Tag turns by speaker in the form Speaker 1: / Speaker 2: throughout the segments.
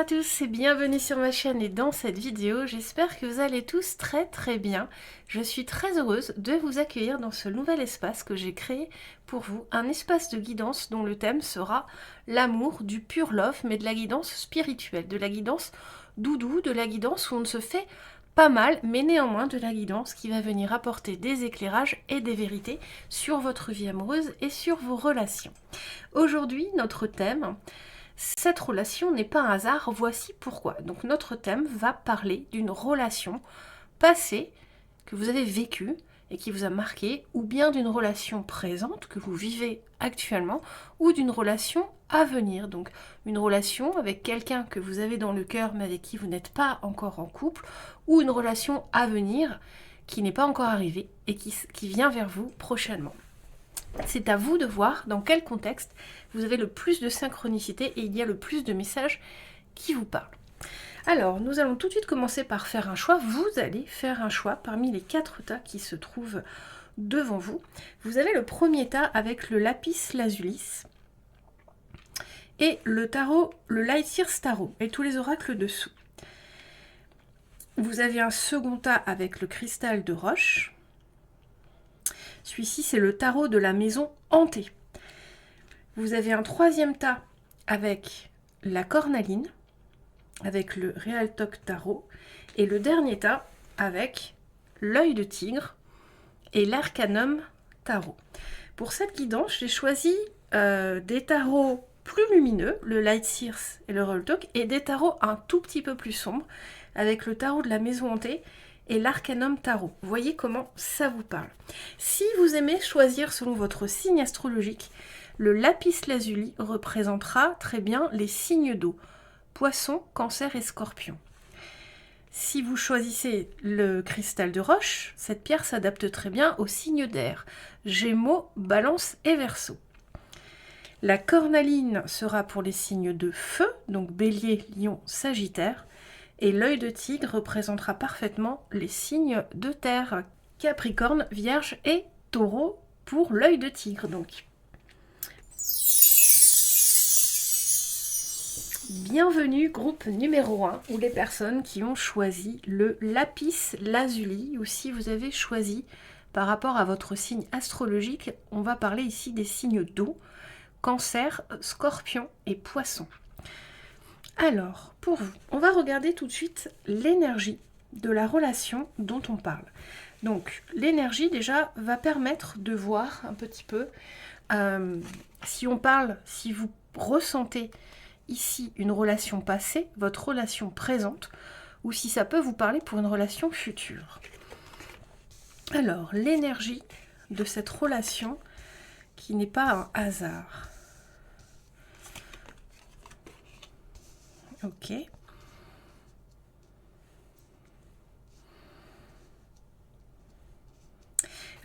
Speaker 1: à tous et bienvenue sur ma chaîne et dans cette vidéo, j'espère que vous allez tous très bien. Je suis très heureuse de vous accueillir dans ce nouvel espace que j'ai créé pour vous, un espace de guidance dont le thème sera l'amour, du pur love, mais de la guidance spirituelle, de la guidance doudou, de la guidance où on ne se fait pas mal, mais néanmoins de la guidance qui va venir apporter des éclairages et des vérités sur votre vie amoureuse et sur vos relations. Aujourd'hui, notre thème, cette relation n'est pas un hasard, voici pourquoi. Donc notre thème va parler d'une relation passée que vous avez vécue et qui vous a marqué, ou bien d'une relation présente que vous vivez actuellement, ou d'une relation à venir. Donc une relation avec quelqu'un que vous avez dans le cœur mais avec qui vous n'êtes pas encore en couple, ou une relation à venir qui n'est pas encore arrivée et qui vient vers vous prochainement. C'est à vous de voir dans quel contexte vous avez le plus de synchronicité et il y a le plus de messages qui vous parlent. Alors, nous allons tout de suite commencer par faire un choix. Vous allez faire un choix parmi les 4 tas qui se trouvent devant vous. Vous avez le premier tas avec le lapis lazuli et le tarot, le Light Years Tarot et tous les oracles dessous. Vous avez un second tas avec le cristal de roche. Celui-ci, c'est le tarot de la maison hantée. Vous avez un troisième tas avec la cornaline, avec le Real Talk Tarot, et le dernier tas avec l'œil de tigre et l'arcanum tarot. Pour cette guidance, j'ai choisi des tarots plus lumineux, le Light Years et le Real Talk, et des tarots un tout petit peu plus sombres, avec le tarot de la maison hantée et l'arcanum tarot. Vous voyez comment ça vous parle. Si vous aimez choisir selon votre signe astrologique, le lapis lazuli représentera très bien les signes d'eau, poisson, cancer et scorpion. Si vous choisissez le cristal de roche, cette pierre s'adapte très bien aux signes d'air, gémeaux, balance et verseau. La cornaline sera pour les signes de feu, donc bélier, lion, sagittaire, et l'œil de tigre représentera parfaitement les signes de terre, Capricorne, Vierge et Taureau pour l'œil de tigre. Donc, bienvenue groupe numéro 1, ou les personnes qui ont choisi le lapis lazuli, ou si vous avez choisi par rapport à votre signe astrologique, on va parler ici des signes d'eau, Cancer, Scorpion et Poisson. Alors, pour vous, on va regarder tout de suite l'énergie de la relation dont on parle. Donc, l'énergie, déjà, va permettre de voir un petit peu si on parle, si vous ressentez ici une relation passée, votre relation présente, ou si ça peut vous parler pour une relation future. Alors, l'énergie de cette relation qui n'est pas un hasard. Ok.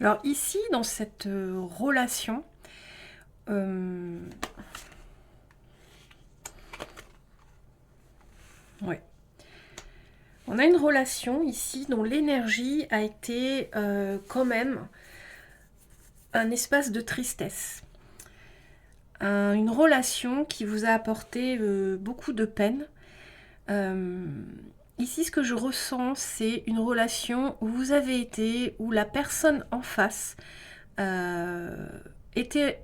Speaker 1: Alors ici, dans cette relation, ouais. On a une relation ici dont l'énergie a été quand même un espace de tristesse. Une relation qui vous a apporté beaucoup de peine. Ici, ce que je ressens, c'est une relation où vous avez été, où la personne en face avait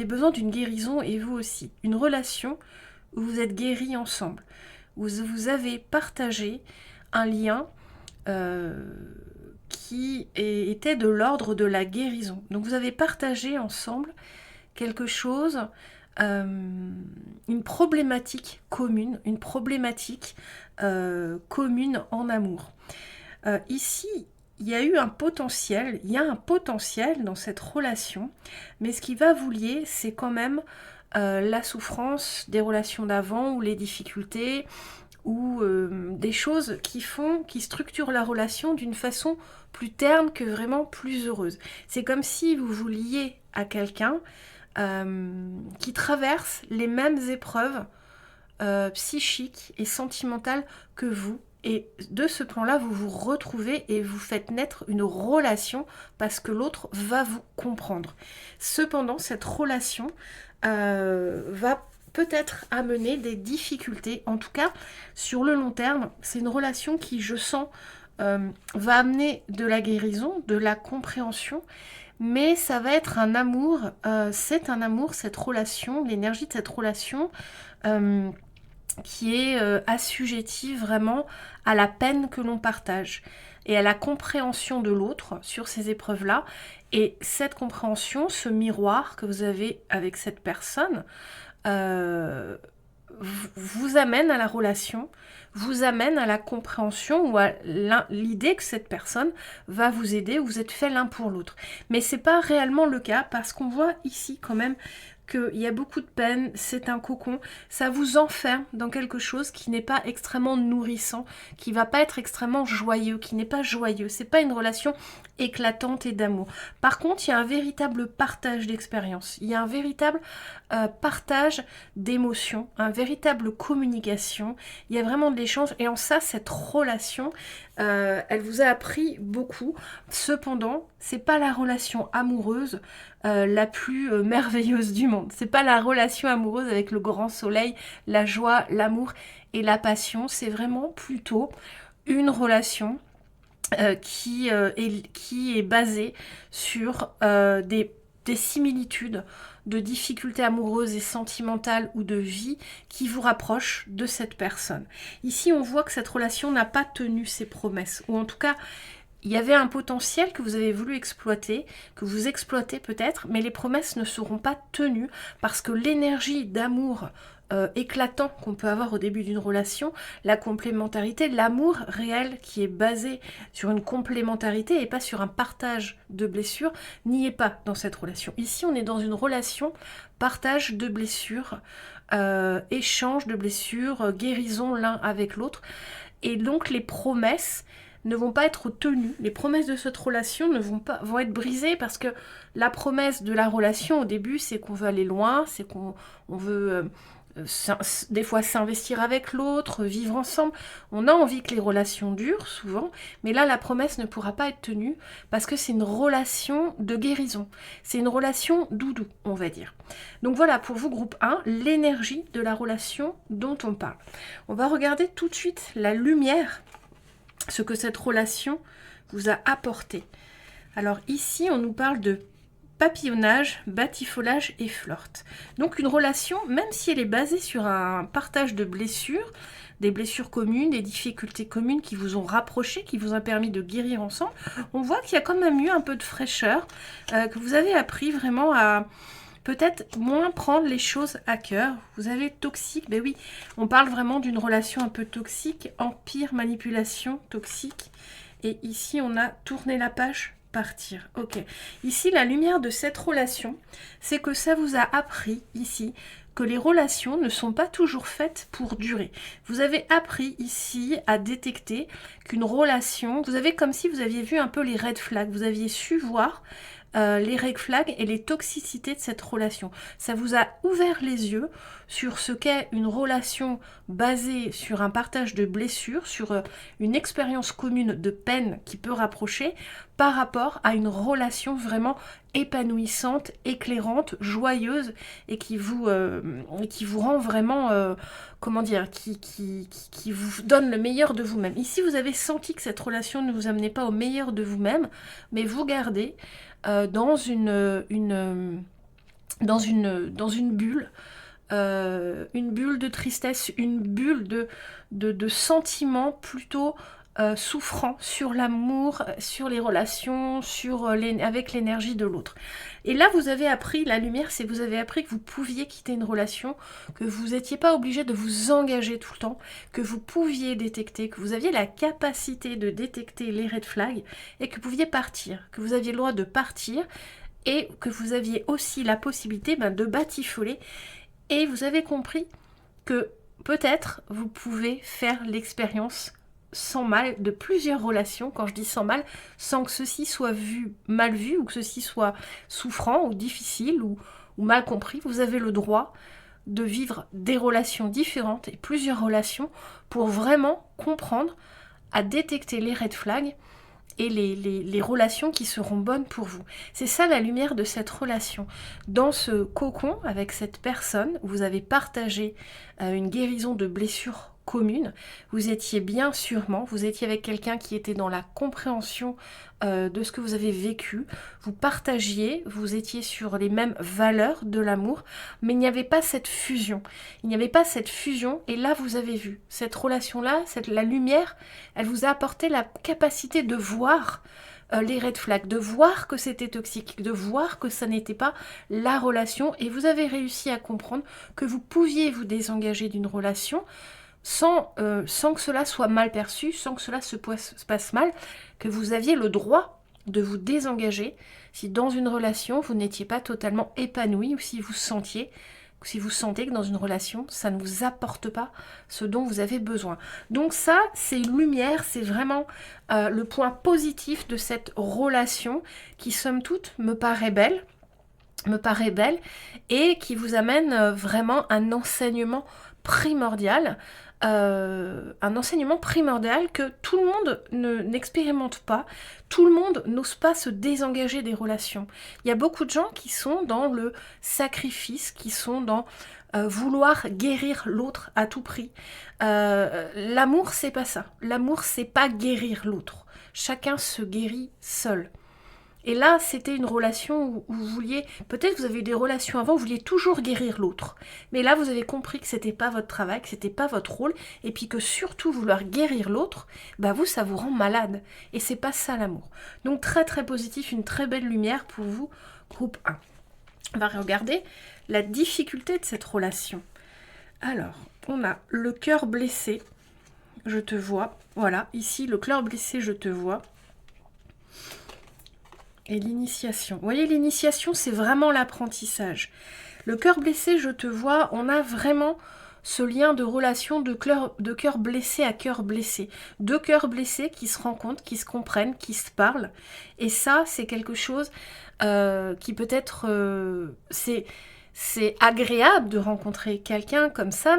Speaker 1: besoin d'une guérison et vous aussi. Une relation où vous êtes guéris ensemble, où vous avez partagé un lien qui était de l'ordre de la guérison. Donc vous avez partagé ensemble quelque chose, une problématique commune, commune en amour. Ici, il y a un potentiel dans cette relation, mais ce qui va vous lier, c'est quand même la souffrance des relations d'avant ou les difficultés ou des choses qui structurent la relation d'une façon plus terne que vraiment plus heureuse. C'est comme si vous vous liez à quelqu'un qui traverse les mêmes épreuves psychiques et sentimentales que vous. Et de ce plan-là, vous vous retrouvez et vous faites naître une relation parce que l'autre va vous comprendre. Cependant, cette relation va peut-être amener des difficultés. En tout cas, sur le long terme, c'est une relation qui, je sens, va amener de la guérison, de la compréhension, mais ça va être un amour, c'est un amour, cette relation, l'énergie de cette relation qui est assujettie vraiment à la peine que l'on partage et à la compréhension de l'autre sur ces épreuves-là. Et cette compréhension, ce miroir que vous avez avec cette personne, vous amène à la relation, vous amène à la compréhension ou à l'idée que cette personne va vous aider, vous êtes fait l'un pour l'autre. Mais c'est pas réellement le cas parce qu'on voit ici quand même qu'il y a beaucoup de peine, c'est un cocon, ça vous enferme dans quelque chose qui n'est pas extrêmement nourrissant, qui va pas être extrêmement joyeux, qui n'est pas joyeux, c'est pas une relation éclatante et d'amour. Par contre, il y a un véritable partage d'expérience, il y a un véritable partage d'émotions, un véritable communication, il y a vraiment de l'échange et en ça, cette relation, elle vous a appris beaucoup. Cependant, c'est pas la relation amoureuse la plus merveilleuse du monde. C'est pas la relation amoureuse avec le grand soleil, la joie, l'amour et la passion. C'est vraiment plutôt une relation qui est basée sur des similitudes de difficultés amoureuses et sentimentales ou de vie qui vous rapprochent de cette personne. Ici, on voit que cette relation n'a pas tenu ses promesses, ou en tout cas, il y avait un potentiel que vous avez voulu exploiter, que vous exploitez peut-être, mais les promesses ne seront pas tenues parce que l'énergie d'amour éclatant qu'on peut avoir au début d'une relation, la complémentarité, l'amour réel qui est basé sur une complémentarité et pas sur un partage de blessures, n'y est pas dans cette relation. Ici, on est dans une relation partage de blessures, échange de blessures, guérison l'un avec l'autre. Et donc les promesses ne vont pas être tenues. Les promesses de cette relation vont être brisées parce que la promesse de la relation au début, c'est qu'on veut aller loin, c'est qu'on veut des fois s'investir avec l'autre, vivre ensemble. On a envie que les relations durent souvent, mais là la promesse ne pourra pas être tenue parce que c'est une relation de guérison. C'est une relation doudou, on va dire. Donc voilà pour vous groupe 1, l'énergie de la relation dont on parle. On va regarder tout de suite la lumière, ce que cette relation vous a apporté. Alors ici, on nous parle de papillonnage, batifolage et flirt. Donc une relation, même si elle est basée sur un partage de blessures, des blessures communes, des difficultés communes qui vous ont rapprochés, qui vous ont permis de guérir ensemble, on voit qu'il y a quand même eu un peu de fraîcheur, que vous avez appris vraiment à peut-être moins prendre les choses à cœur. Vous avez toxique, ben oui, on parle vraiment d'une relation un peu toxique, empire, manipulation, toxique. Et ici, on a tourné la page, partir. Ok. Ici, la lumière de cette relation, c'est que ça vous a appris ici que les relations ne sont pas toujours faites pour durer. Vous avez appris ici à détecter qu'une relation, vous avez comme si vous aviez vu un peu les red flags, vous aviez su voir les red flags et les toxicités de cette relation. Ça vous a ouvert les yeux sur ce qu'est une relation basée sur un partage de blessures, sur une expérience commune de peine qui peut rapprocher par rapport à une relation vraiment épanouissante, éclairante, joyeuse et qui vous rend vraiment, comment dire, qui vous donne le meilleur de vous-même. Ici, vous avez senti que cette relation ne vous amenait pas au meilleur de vous-même, mais vous gardez dans une bulle, une bulle de tristesse, une bulle de sentiments plutôt souffrants sur l'amour, sur les relations, avec l'énergie de l'autre. Et là, vous avez appris, la lumière, c'est que vous avez appris que vous pouviez quitter une relation, que vous n'étiez pas obligé de vous engager tout le temps, que vous pouviez détecter, que vous aviez la capacité de détecter les red flags et que vous pouviez partir, que vous aviez le droit de partir et que vous aviez aussi la possibilité de batifoler. Et vous avez compris que peut-être vous pouvez faire l'expérience sans mal de plusieurs relations. Quand je dis sans mal, sans que ceci soit mal vu ou que ceci soit souffrant ou difficile ou mal compris, vous avez le droit de vivre des relations différentes et plusieurs relations pour vraiment comprendre, à détecter les red flags et les relations qui seront bonnes pour vous. C'est ça la lumière de cette relation. Dans ce cocon avec cette personne, vous avez partagé une guérison de blessures communes. Vous étiez bien sûrement, vous étiez avec quelqu'un qui était dans la compréhension de ce que vous avez vécu. Vous partagiez, vous étiez sur les mêmes valeurs de l'amour, mais il n'y avait pas cette fusion. Il n'y avait pas cette fusion, et là vous avez vu cette relation-là, la lumière, elle vous a apporté la capacité de voir les red flags, de voir que c'était toxique, de voir que ça n'était pas la relation, et vous avez réussi à comprendre que vous pouviez vous désengager d'une relation sans que cela soit mal perçu, sans que cela se passe mal, que vous aviez le droit de vous désengager si dans une relation vous n'étiez pas totalement épanoui, ou si vous sentez que dans une relation ça ne vous apporte pas ce dont vous avez besoin. Donc ça, c'est une lumière, c'est vraiment le point positif de cette relation qui, somme toute, me paraît belle, et qui vous amène vraiment un enseignement primordial, que tout le monde n'expérimente pas. Tout le monde n'ose pas se désengager des relations. Il y a beaucoup de gens qui sont dans le sacrifice, qui sont dans vouloir guérir l'autre à tout prix. L'amour, c'est pas ça. L'amour, c'est pas guérir l'autre. Chacun se guérit seul. Et là, c'était une relation où vous vouliez, peut-être que vous avez eu des relations avant, vous vouliez toujours guérir l'autre. Mais là, vous avez compris que c'était pas votre travail, que c'était pas votre rôle, et puis que surtout vouloir guérir l'autre, bah vous, ça vous rend malade. Et c'est pas ça l'amour. Donc très très positif, une très belle lumière pour vous, groupe 1. On va regarder la difficulté de cette relation. Alors, on a le cœur blessé, je te vois. Voilà, ici, le cœur blessé, je te vois. Et l'initiation. Vous voyez, l'initiation, c'est vraiment l'apprentissage. Le cœur blessé, je te vois, on a vraiment ce lien de relation de cœur blessé à cœur blessé. Deux cœurs blessés qui se rencontrent, qui se comprennent, qui se parlent. Et ça, c'est quelque chose qui peut être... c'est agréable de rencontrer quelqu'un comme ça,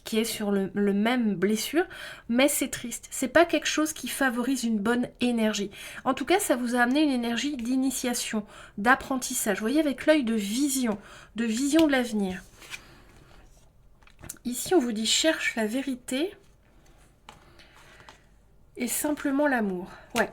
Speaker 1: qui est sur le même blessure, mais c'est triste. C'est pas quelque chose qui favorise une bonne énergie. En tout cas, ça vous a amené une énergie d'initiation, d'apprentissage. Vous voyez, avec l'œil de vision de l'avenir. Ici, on vous dit cherche la vérité et simplement l'amour. Ouais.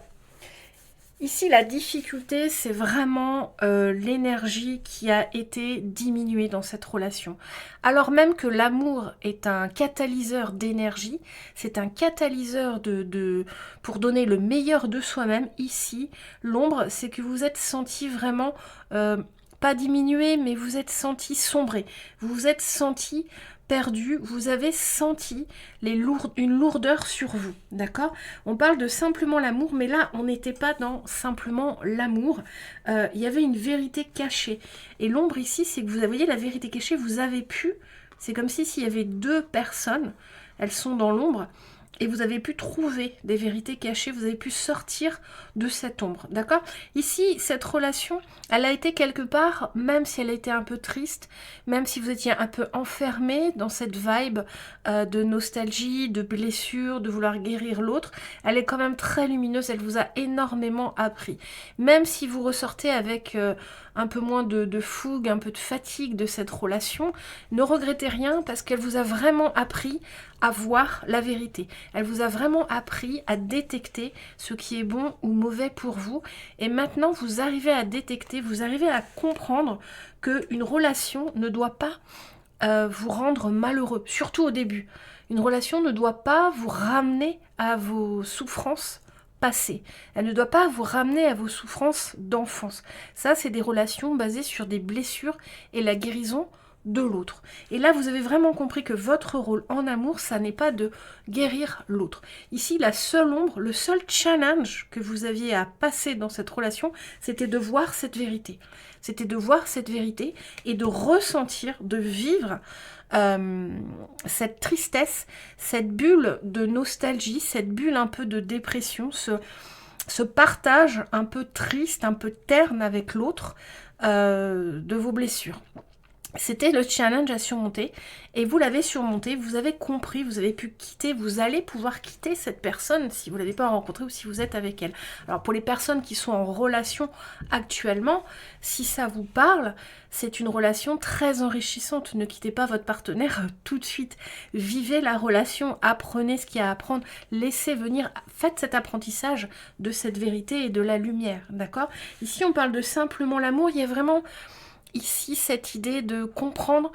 Speaker 1: Ici, la difficulté, c'est vraiment l'énergie qui a été diminuée dans cette relation. Alors même que l'amour est un catalyseur d'énergie, c'est un catalyseur pour donner le meilleur de soi-même. Ici, l'ombre, c'est que vous êtes senti vraiment, pas diminué, mais vous êtes senti sombrer. Vous vous êtes senti perdu, vous avez senti une lourdeur sur vous, d'accord? On parle de simplement l'amour, mais là, on n'était pas dans simplement l'amour. Il y avait une vérité cachée. Et l'ombre ici, c'est que vous voyez la vérité cachée, vous avez pu, c'est comme s'il y avait deux personnes, elles sont dans l'ombre, et vous avez pu trouver des vérités cachées, vous avez pu sortir de cette ombre, d'accord? Ici, cette relation, elle a été quelque part, même si elle a été un peu triste, même si vous étiez un peu enfermé dans cette vibe de nostalgie, de blessure, de vouloir guérir l'autre, elle est quand même très lumineuse, elle vous a énormément appris. Même si vous ressortez avec un peu moins de fougue, un peu de fatigue de cette relation, ne regrettez rien parce qu'elle vous a vraiment appris à voir la vérité. Elle vous a vraiment appris à détecter ce qui est bon ou mauvais pour vous. Et maintenant, vous arrivez à détecter, vous arrivez à comprendre qu'une relation ne doit pas vous rendre malheureux, surtout au début. Une relation ne doit pas vous ramener à vos souffrances passées. Elle ne doit pas vous ramener à vos souffrances d'enfance. Ça, c'est des relations basées sur des blessures et la guérison de l'autre. Et là, vous avez vraiment compris que votre rôle en amour, ça n'est pas de guérir l'autre. Ici, la seule ombre, le seul challenge que vous aviez à passer dans cette relation, c'était de voir cette vérité. C'était de voir cette vérité et de ressentir, de vivre cette tristesse, cette bulle de nostalgie, cette bulle un peu de dépression, ce partage un peu triste, un peu terne avec l'autre de vos blessures. C'était le challenge à surmonter et vous l'avez surmonté, vous avez compris, vous avez pu quitter, vous allez pouvoir quitter cette personne si vous ne l'avez pas rencontrée ou si vous êtes avec elle. Alors pour les personnes qui sont en relation actuellement, si ça vous parle, c'est une relation très enrichissante. Ne quittez pas votre partenaire tout de suite. Vivez la relation, apprenez ce qu'il y a à apprendre, laissez venir, faites cet apprentissage de cette vérité et de la lumière, d'accord? Ici on parle de simplement l'amour, il y a vraiment... Ici, cette idée de comprendre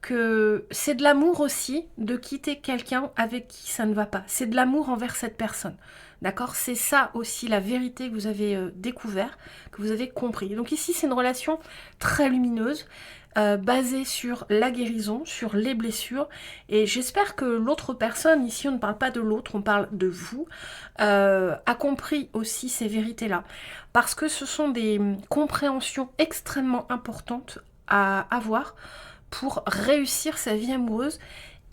Speaker 1: que c'est de l'amour aussi de quitter quelqu'un avec qui ça ne va pas. C'est de l'amour envers cette personne. D'accord? C'est ça aussi la vérité que vous avez découvert, que vous avez compris. Donc ici, c'est une relation très lumineuse, basée sur la guérison, sur les blessures. Et j'espère que l'autre personne, ici on ne parle pas de l'autre, on parle de vous, a compris aussi ces vérités-là. Parce que ce sont des compréhensions extrêmement importantes à avoir pour réussir sa vie amoureuse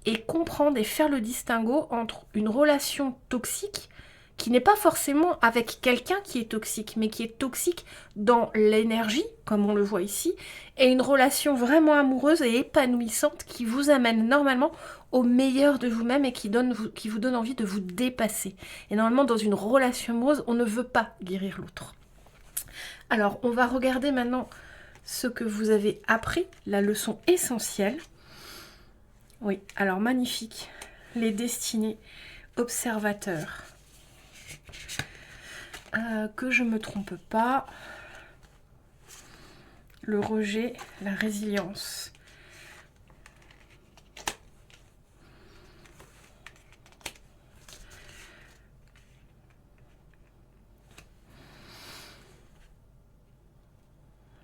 Speaker 1: et comprendre et faire le distinguo entre une relation toxique qui n'est pas forcément avec quelqu'un qui est toxique, mais qui est toxique dans l'énergie, comme on le voit ici, et une relation vraiment amoureuse et épanouissante qui vous amène normalement au meilleur de vous-même et qui vous donne envie de vous dépasser. Et normalement, dans une relation amoureuse, on ne veut pas guérir l'autre. Alors, on va regarder maintenant ce que vous avez appris, la leçon essentielle. Oui, alors magnifique. Les destinées observateurs. Que je ne me trompe pas. Le rejet, la résilience.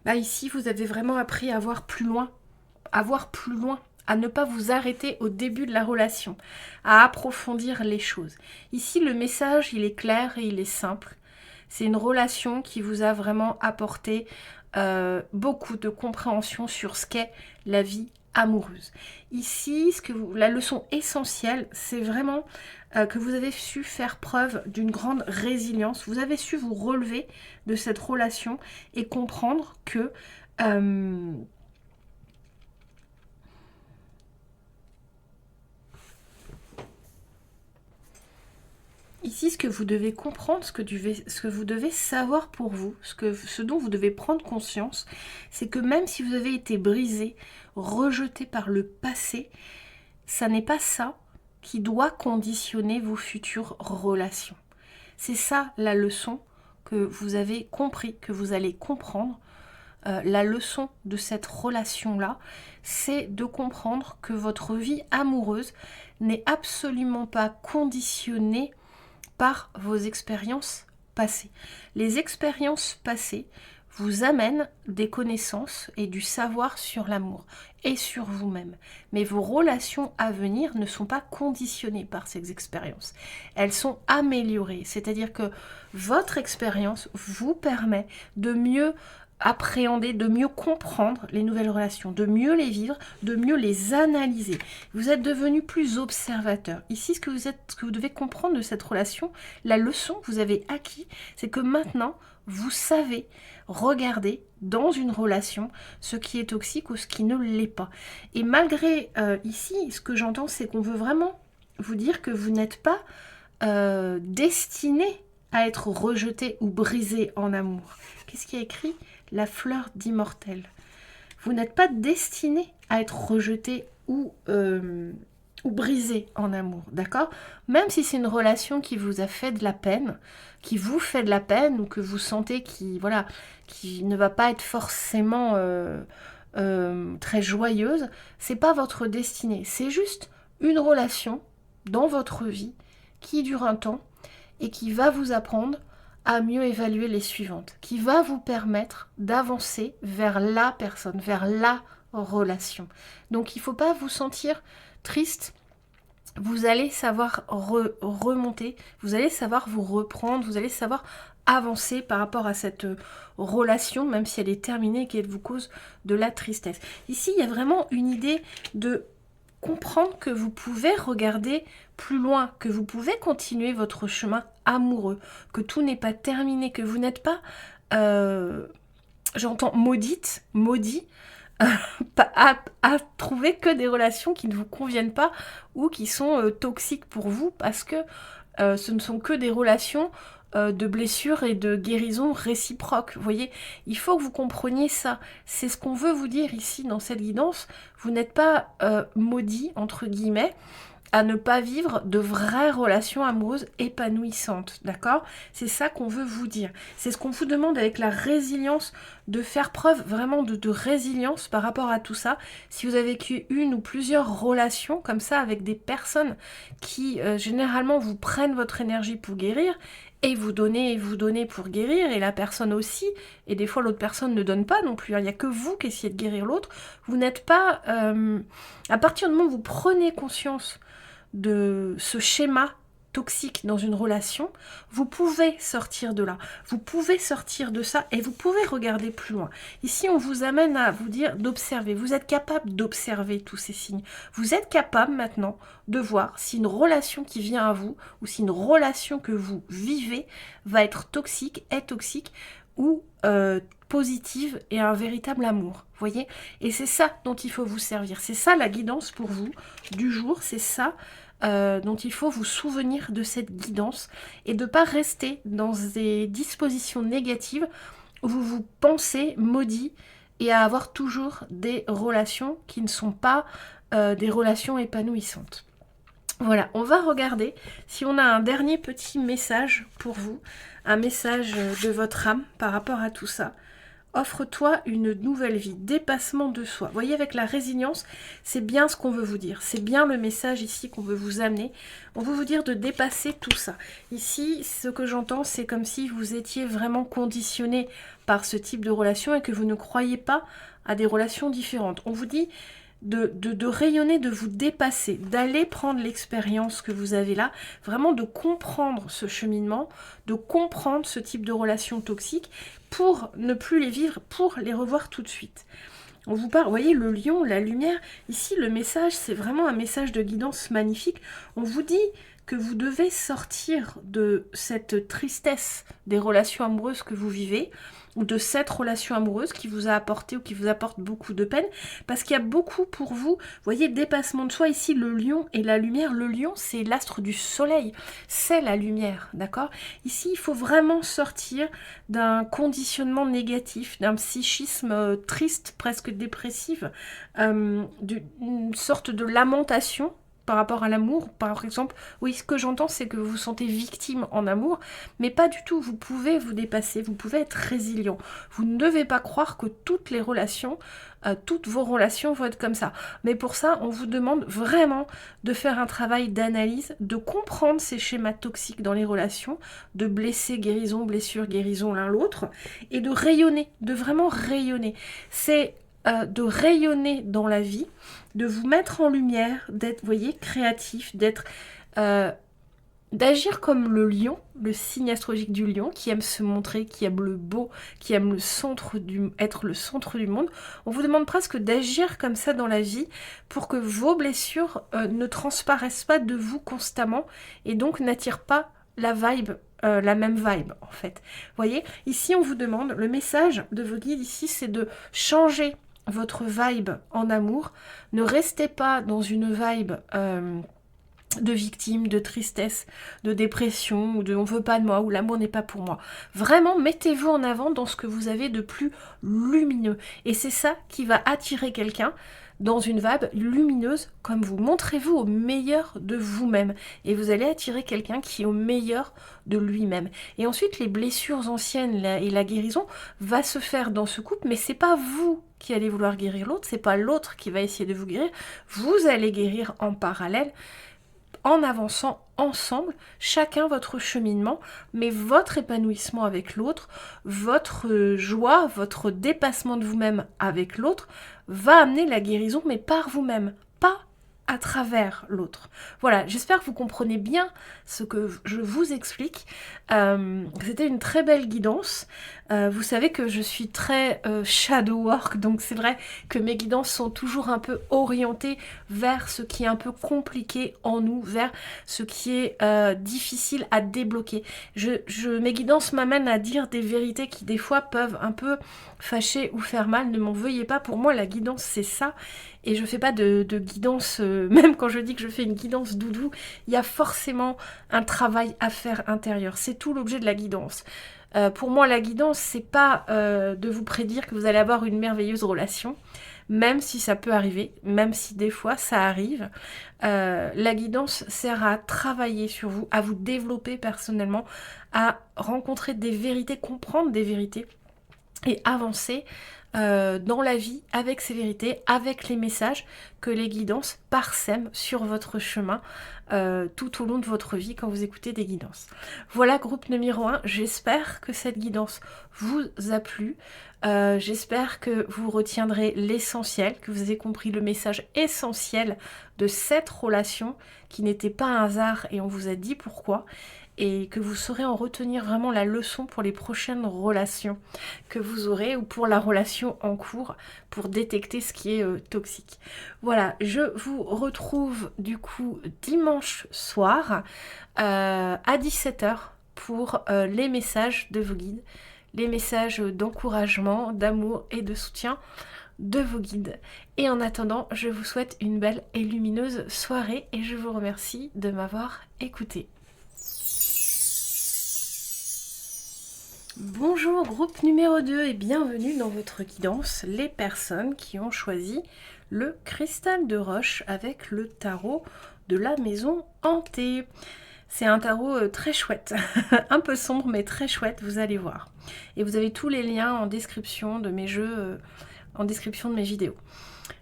Speaker 1: Là, ici, vous avez vraiment appris à voir plus loin, à ne pas vous arrêter au début de la relation, à approfondir les choses. Ici, le message, il est clair et il est simple. C'est une relation qui vous a vraiment apporté beaucoup de compréhension sur ce qu'est la vie amoureuse. Ici, la leçon essentielle, c'est vraiment que vous avez su faire preuve d'une grande résilience. Vous avez su vous relever de cette relation et comprendre que ici, ce que vous devez comprendre, ce que vous devez savoir pour vous, ce dont vous devez prendre conscience, c'est que même si vous avez été brisé, rejeté par le passé, ça n'est pas ça qui doit conditionner vos futures relations. C'est ça la leçon que vous avez compris, que vous allez comprendre. La leçon de cette relation-là, c'est de comprendre que votre vie amoureuse n'est absolument pas conditionnée par vos expériences passées. Les expériences passées vous amènent des connaissances et du savoir sur l'amour et sur vous-même. Mais vos relations à venir ne sont pas conditionnées par ces expériences. Elles sont améliorées, c'est-à-dire que votre expérience vous permet de mieux appréhender, de mieux comprendre les nouvelles relations, de mieux les vivre, de mieux les analyser. Vous êtes devenu plus observateur. Ici, ce que vous devez comprendre de cette relation, la leçon que vous avez acquis, c'est que maintenant, vous savez regarder dans une relation ce qui est toxique ou ce qui ne l'est pas. Et malgré ici, ce que j'entends, c'est qu'on veut vraiment vous dire que vous n'êtes pas destiné à être rejeté ou brisé en amour. Qu'est-ce qui est écrit ? La fleur d'immortel. Vous n'êtes pas destiné à être rejeté ou brisé en amour, d'accord? Même si c'est une relation qui vous a fait de la peine, qui vous fait de la peine, ou que vous sentez qui ne va pas être forcément très joyeuse, c'est pas votre destinée. C'est juste une relation dans votre vie qui dure un temps et qui va vous apprendre à mieux évaluer les suivantes, qui va vous permettre d'avancer vers la personne, vers la relation. Donc il ne faut pas vous sentir triste, vous allez savoir remonter, vous allez savoir vous reprendre, vous allez savoir avancer par rapport à cette relation, même si elle est terminée et qu'elle vous cause de la tristesse. Ici, il y a vraiment une idée de comprendre que vous pouvez regarder plus loin, que vous pouvez continuer votre chemin amoureux, que tout n'est pas terminé, que vous n'êtes pas, j'entends maudite, maudit, à trouver que des relations qui ne vous conviennent pas ou qui sont toxiques pour vous parce que ce ne sont que des relations de blessures et de guérison réciproques. Vous voyez, il faut que vous compreniez ça. C'est ce qu'on veut vous dire ici dans cette guidance. Vous n'êtes pas maudit, entre guillemets, à ne pas vivre de vraies relations amoureuses épanouissantes, d'accord? C'est ça qu'on veut vous dire. C'est ce qu'on vous demande avec la résilience, de faire preuve vraiment de résilience par rapport à tout ça. Si vous avez vécu une ou plusieurs relations comme ça avec des personnes qui généralement vous prennent votre énergie pour guérir, et vous donnez pour guérir, et la personne aussi, et des fois l'autre personne ne donne pas non plus, il n'y a que vous qui essayez de guérir l'autre, vous n'êtes pas... à partir du moment où vous prenez conscience de ce schéma toxique dans une relation, vous pouvez sortir de là, vous pouvez sortir de ça et vous pouvez regarder plus loin. Ici, on vous amène à vous dire d'observer. Vous êtes capable d'observer tous ces signes. Vous êtes capable maintenant de voir si une relation qui vient à vous ou si une relation que vous vivez va être toxique, est toxique ou positive et un véritable amour. Voyez? Et c'est ça dont il faut vous servir. C'est ça la guidance pour vous du jour. C'est ça dont il faut vous souvenir de cette guidance et de ne pas rester dans des dispositions négatives où vous vous pensez maudit et à avoir toujours des relations qui ne sont pas des relations épanouissantes. Voilà, on va regarder si on a un dernier petit message pour vous, un message de votre âme par rapport à tout ça. Offre-toi une nouvelle vie, dépassement de soi. Vous voyez, avec la résilience, c'est bien ce qu'on veut vous dire. C'est bien le message ici qu'on veut vous amener. On veut vous dire de dépasser tout ça. Ici, ce que j'entends, c'est comme si vous étiez vraiment conditionné par ce type de relation et que vous ne croyez pas à des relations différentes. On vous dit de rayonner, de vous dépasser, d'aller prendre l'expérience que vous avez là, vraiment de comprendre ce cheminement, de comprendre ce type de relations toxiques pour ne plus les vivre, pour les revoir tout de suite. On vous parle, vous voyez, le lion, la lumière, ici le message, c'est vraiment un message de guidance magnifique. On vous dit que vous devez sortir de cette tristesse des relations amoureuses que vous vivez, ou de cette relation amoureuse qui vous a apporté ou qui vous apporte beaucoup de peine, parce qu'il y a beaucoup pour vous, vous voyez, dépassement de soi, ici le lion et la lumière. Le lion, c'est l'astre du soleil, c'est la lumière, d'accord? Ici, il faut vraiment sortir d'un conditionnement négatif, d'un psychisme triste, presque dépressif, d'une sorte de lamentation par rapport à l'amour, par exemple. Oui, ce que j'entends, c'est que vous vous sentez victime en amour, mais pas du tout. Vous pouvez vous dépasser, vous pouvez être résilient. Vous ne devez pas croire que toutes les relations, toutes vos relations vont être comme ça. Mais pour ça, on vous demande vraiment de faire un travail d'analyse, de comprendre ces schémas toxiques dans les relations, de blesser, guérison, blessure, guérison l'un l'autre, et de rayonner, de vraiment rayonner. C'est de rayonner dans la vie, de vous mettre en lumière, d'être, vous voyez, créatif, d'être, d'agir comme le lion, le signe astrologique du lion, qui aime se montrer, qui aime le beau, qui aime être le centre du monde. On vous demande presque d'agir comme ça dans la vie pour que vos blessures ne transparaissent pas de vous constamment et donc n'attirent pas la vibe, la même vibe en fait. Vous voyez, ici on vous demande, le message de vos guides ici, c'est de changer votre vibe en amour. Ne restez pas dans une vibe de victime, de tristesse, de dépression, ou de on veut pas de moi, ou l'amour n'est pas pour moi. Vraiment, mettez-vous en avant dans ce que vous avez de plus lumineux. Et c'est ça qui va attirer quelqu'un dans une vibe lumineuse comme vous. Montrez-vous au meilleur de vous-même et vous allez attirer quelqu'un qui est au meilleur de lui-même. Et ensuite, les blessures anciennes et la guérison va se faire dans ce couple, mais c'est pas vous qui allez vouloir guérir l'autre, c'est pas l'autre qui va essayer de vous guérir. Vous allez guérir en parallèle, en avançant ensemble, chacun votre cheminement, mais votre épanouissement avec l'autre, votre joie, votre dépassement de vous-même avec l'autre, va amener la guérison, mais par vous-même, pas à travers l'autre. Voilà, j'espère que vous comprenez bien ce que je vous explique. C'était une très belle guidance. Vous savez que je suis très shadow work, donc c'est vrai que mes guidances sont toujours un peu orientées vers ce qui est un peu compliqué en nous, vers ce qui est difficile à débloquer. Mes guidances m'amènent à dire des vérités qui des fois peuvent un peu fâcher ou faire mal. Ne m'en veuillez pas, pour moi la guidance c'est ça. Et je fais pas de guidance, même quand je dis que je fais une guidance doudou, il y a forcément un travail à faire intérieur. C'est tout l'objet de la guidance. Pour moi, la guidance, c'est pas de vous prédire que vous allez avoir une merveilleuse relation, même si ça peut arriver, même si des fois ça arrive. La guidance sert à travailler sur vous, à vous développer personnellement, à rencontrer des vérités, comprendre des vérités et avancer dans la vie avec ces vérités, avec les messages que les guidances parsèment sur votre chemin tout au long de votre vie quand vous écoutez des guidances. Voilà, groupe numéro 1, j'espère que cette guidance vous a plu. J'espère que vous retiendrez l'essentiel, que vous avez compris le message essentiel de cette relation qui n'était pas un hasard et on vous a dit pourquoi. Et que vous saurez en retenir vraiment la leçon pour les prochaines relations que vous aurez ou pour la relation en cours pour détecter ce qui est toxique. Voilà, je vous retrouve du coup dimanche soir à 17h pour les messages de vos guides, les messages d'encouragement, d'amour et de soutien de vos guides. Et en attendant, je vous souhaite une belle et lumineuse soirée et je vous remercie de m'avoir écouté. Bonjour groupe numéro 2 et bienvenue dans votre guidance, les personnes qui ont choisi le cristal de roche avec le tarot de la maison hantée. C'est un tarot très chouette, un peu sombre mais très chouette, vous allez voir. Et vous avez tous les liens en description de mes jeux, en description de mes vidéos.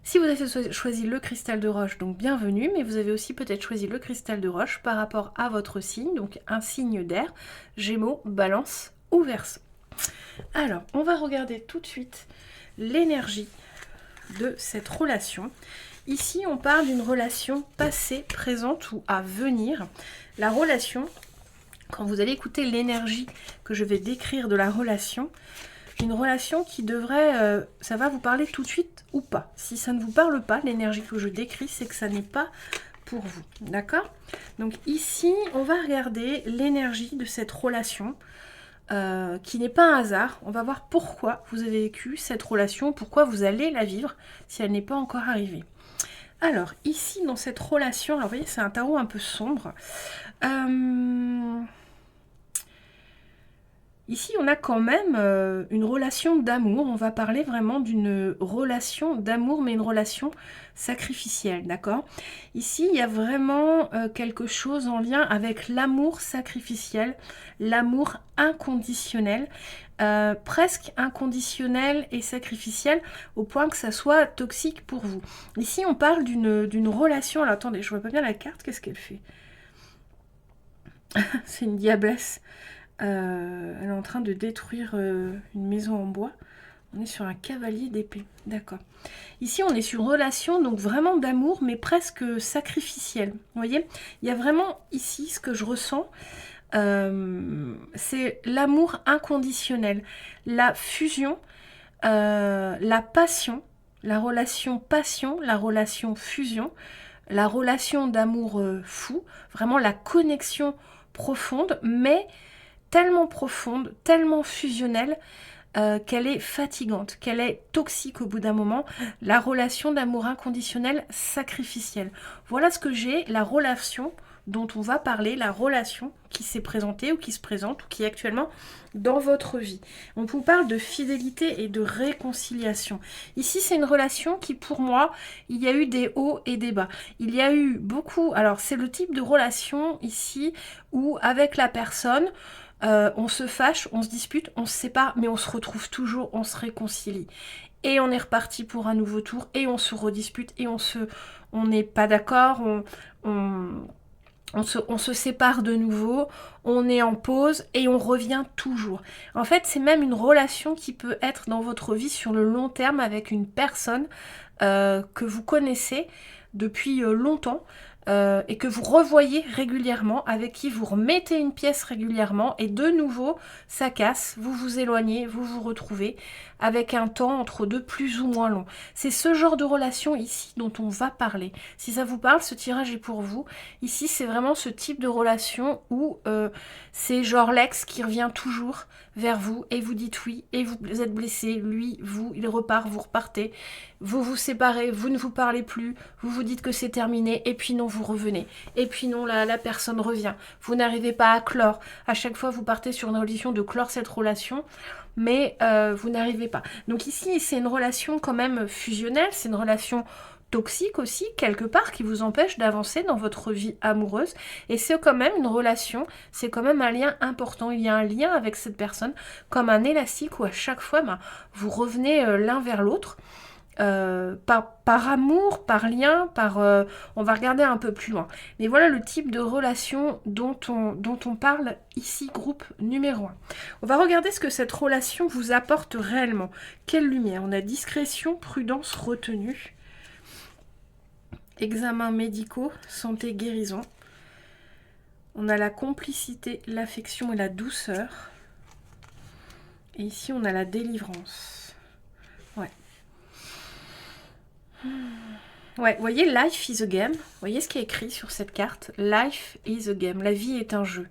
Speaker 1: Si vous avez choisi le cristal de roche, donc bienvenue, mais vous avez aussi peut-être choisi le cristal de roche par rapport à votre signe, donc un signe d'air, Gémeaux, Balance ou Verseau. Alors, on va regarder tout de suite l'énergie de cette relation. Ici, on parle d'une relation passée, présente ou à venir. La relation, quand vous allez écouter l'énergie que je vais décrire de la relation, une relation qui devrait, ça va vous parler tout de suite ou pas. Si ça ne vous parle pas, l'énergie que je décris, c'est que ça n'est pas pour vous, d'accord? Donc ici, on va regarder l'énergie de cette relation qui n'est pas un hasard. On va voir pourquoi vous avez vécu cette relation, pourquoi vous allez la vivre si elle n'est pas encore arrivée. Alors, ici, dans cette relation, alors vous voyez, c'est un tarot un peu sombre. Ici, on a quand même une relation d'amour. On va parler vraiment d'une relation d'amour, mais une relation sacrificielle, d'accord? Ici, il y a vraiment quelque chose en lien avec l'amour sacrificiel, l'amour inconditionnel, presque inconditionnel et sacrificiel, au point que ça soit toxique pour vous. Ici, on parle d'une relation... Alors, attendez, je vois pas bien la carte, qu'est-ce qu'elle fait? C'est une diablesse. Elle est en train de détruire une maison en bois. On est sur un cavalier d'épée, d'accord. Ici, on est sur une relation, donc vraiment d'amour, mais presque sacrificielle. Vous voyez, il y a vraiment ici, ce que je ressens, c'est l'amour inconditionnel, la fusion, la passion, la relation passion, la relation fusion, la relation d'amour fou, vraiment la connexion profonde, mais tellement profonde, tellement fusionnelle qu'elle est fatigante, qu'elle est toxique au bout d'un moment. La relation d'amour inconditionnel sacrificielle. Voilà ce que j'ai, la relation dont on va parler, la relation qui s'est présentée ou qui se présente ou qui est actuellement dans votre vie. On vous parle de fidélité et de réconciliation. Ici, c'est une relation qui, pour moi, il y a eu des hauts et des bas. Il y a eu beaucoup... Alors, c'est le type de relation ici où, avec la personne... on se fâche, on se dispute, on se sépare, mais on se retrouve toujours, on se réconcilie. Et on est reparti pour un nouveau tour, et on se redispute, et on n'est pas d'accord, on se sépare de nouveau, on est en pause, et on revient toujours. En fait, c'est même une relation qui peut être dans votre vie sur le long terme avec une personne que vous connaissez depuis longtemps, et que vous revoyez régulièrement, avec qui vous remettez une pièce régulièrement, et de nouveau, ça casse, vous vous éloignez, vous vous retrouvez, avec un temps entre deux plus ou moins long. C'est ce genre de relation ici dont on va parler. Si ça vous parle, ce tirage est pour vous. Ici, c'est vraiment ce type de relation où c'est genre l'ex qui revient toujours vers vous, et vous dites oui, et vous êtes blessé, lui, vous, il repart, vous repartez, vous vous séparez, vous ne vous parlez plus, vous vous dites que c'est terminé, et puis non, vous revenez, et puis non, la personne revient, vous n'arrivez pas à clore, à chaque fois vous partez sur une religion de clore cette relation, mais vous n'arrivez pas. Donc ici, c'est une relation quand même fusionnelle, c'est une relation toxique aussi, quelque part, qui vous empêche d'avancer dans votre vie amoureuse. Et c'est quand même une relation, c'est quand même un lien important. Il y a un lien avec cette personne, comme un élastique où à chaque fois, vous revenez l'un vers l'autre. Par amour, par lien, on va regarder un peu plus loin. Mais voilà le type de relation dont on parle ici, groupe numéro 1. On va regarder ce que cette relation vous apporte réellement. Quelle lumière? On a discrétion, prudence, retenue. Examens médicaux, santé, guérison. On a la complicité, l'affection et la douceur. Et ici, on a la délivrance. Ouais. Ouais, vous voyez, life is a game. Vous voyez ce qui est écrit sur cette carte? Life is a game. La vie est un jeu.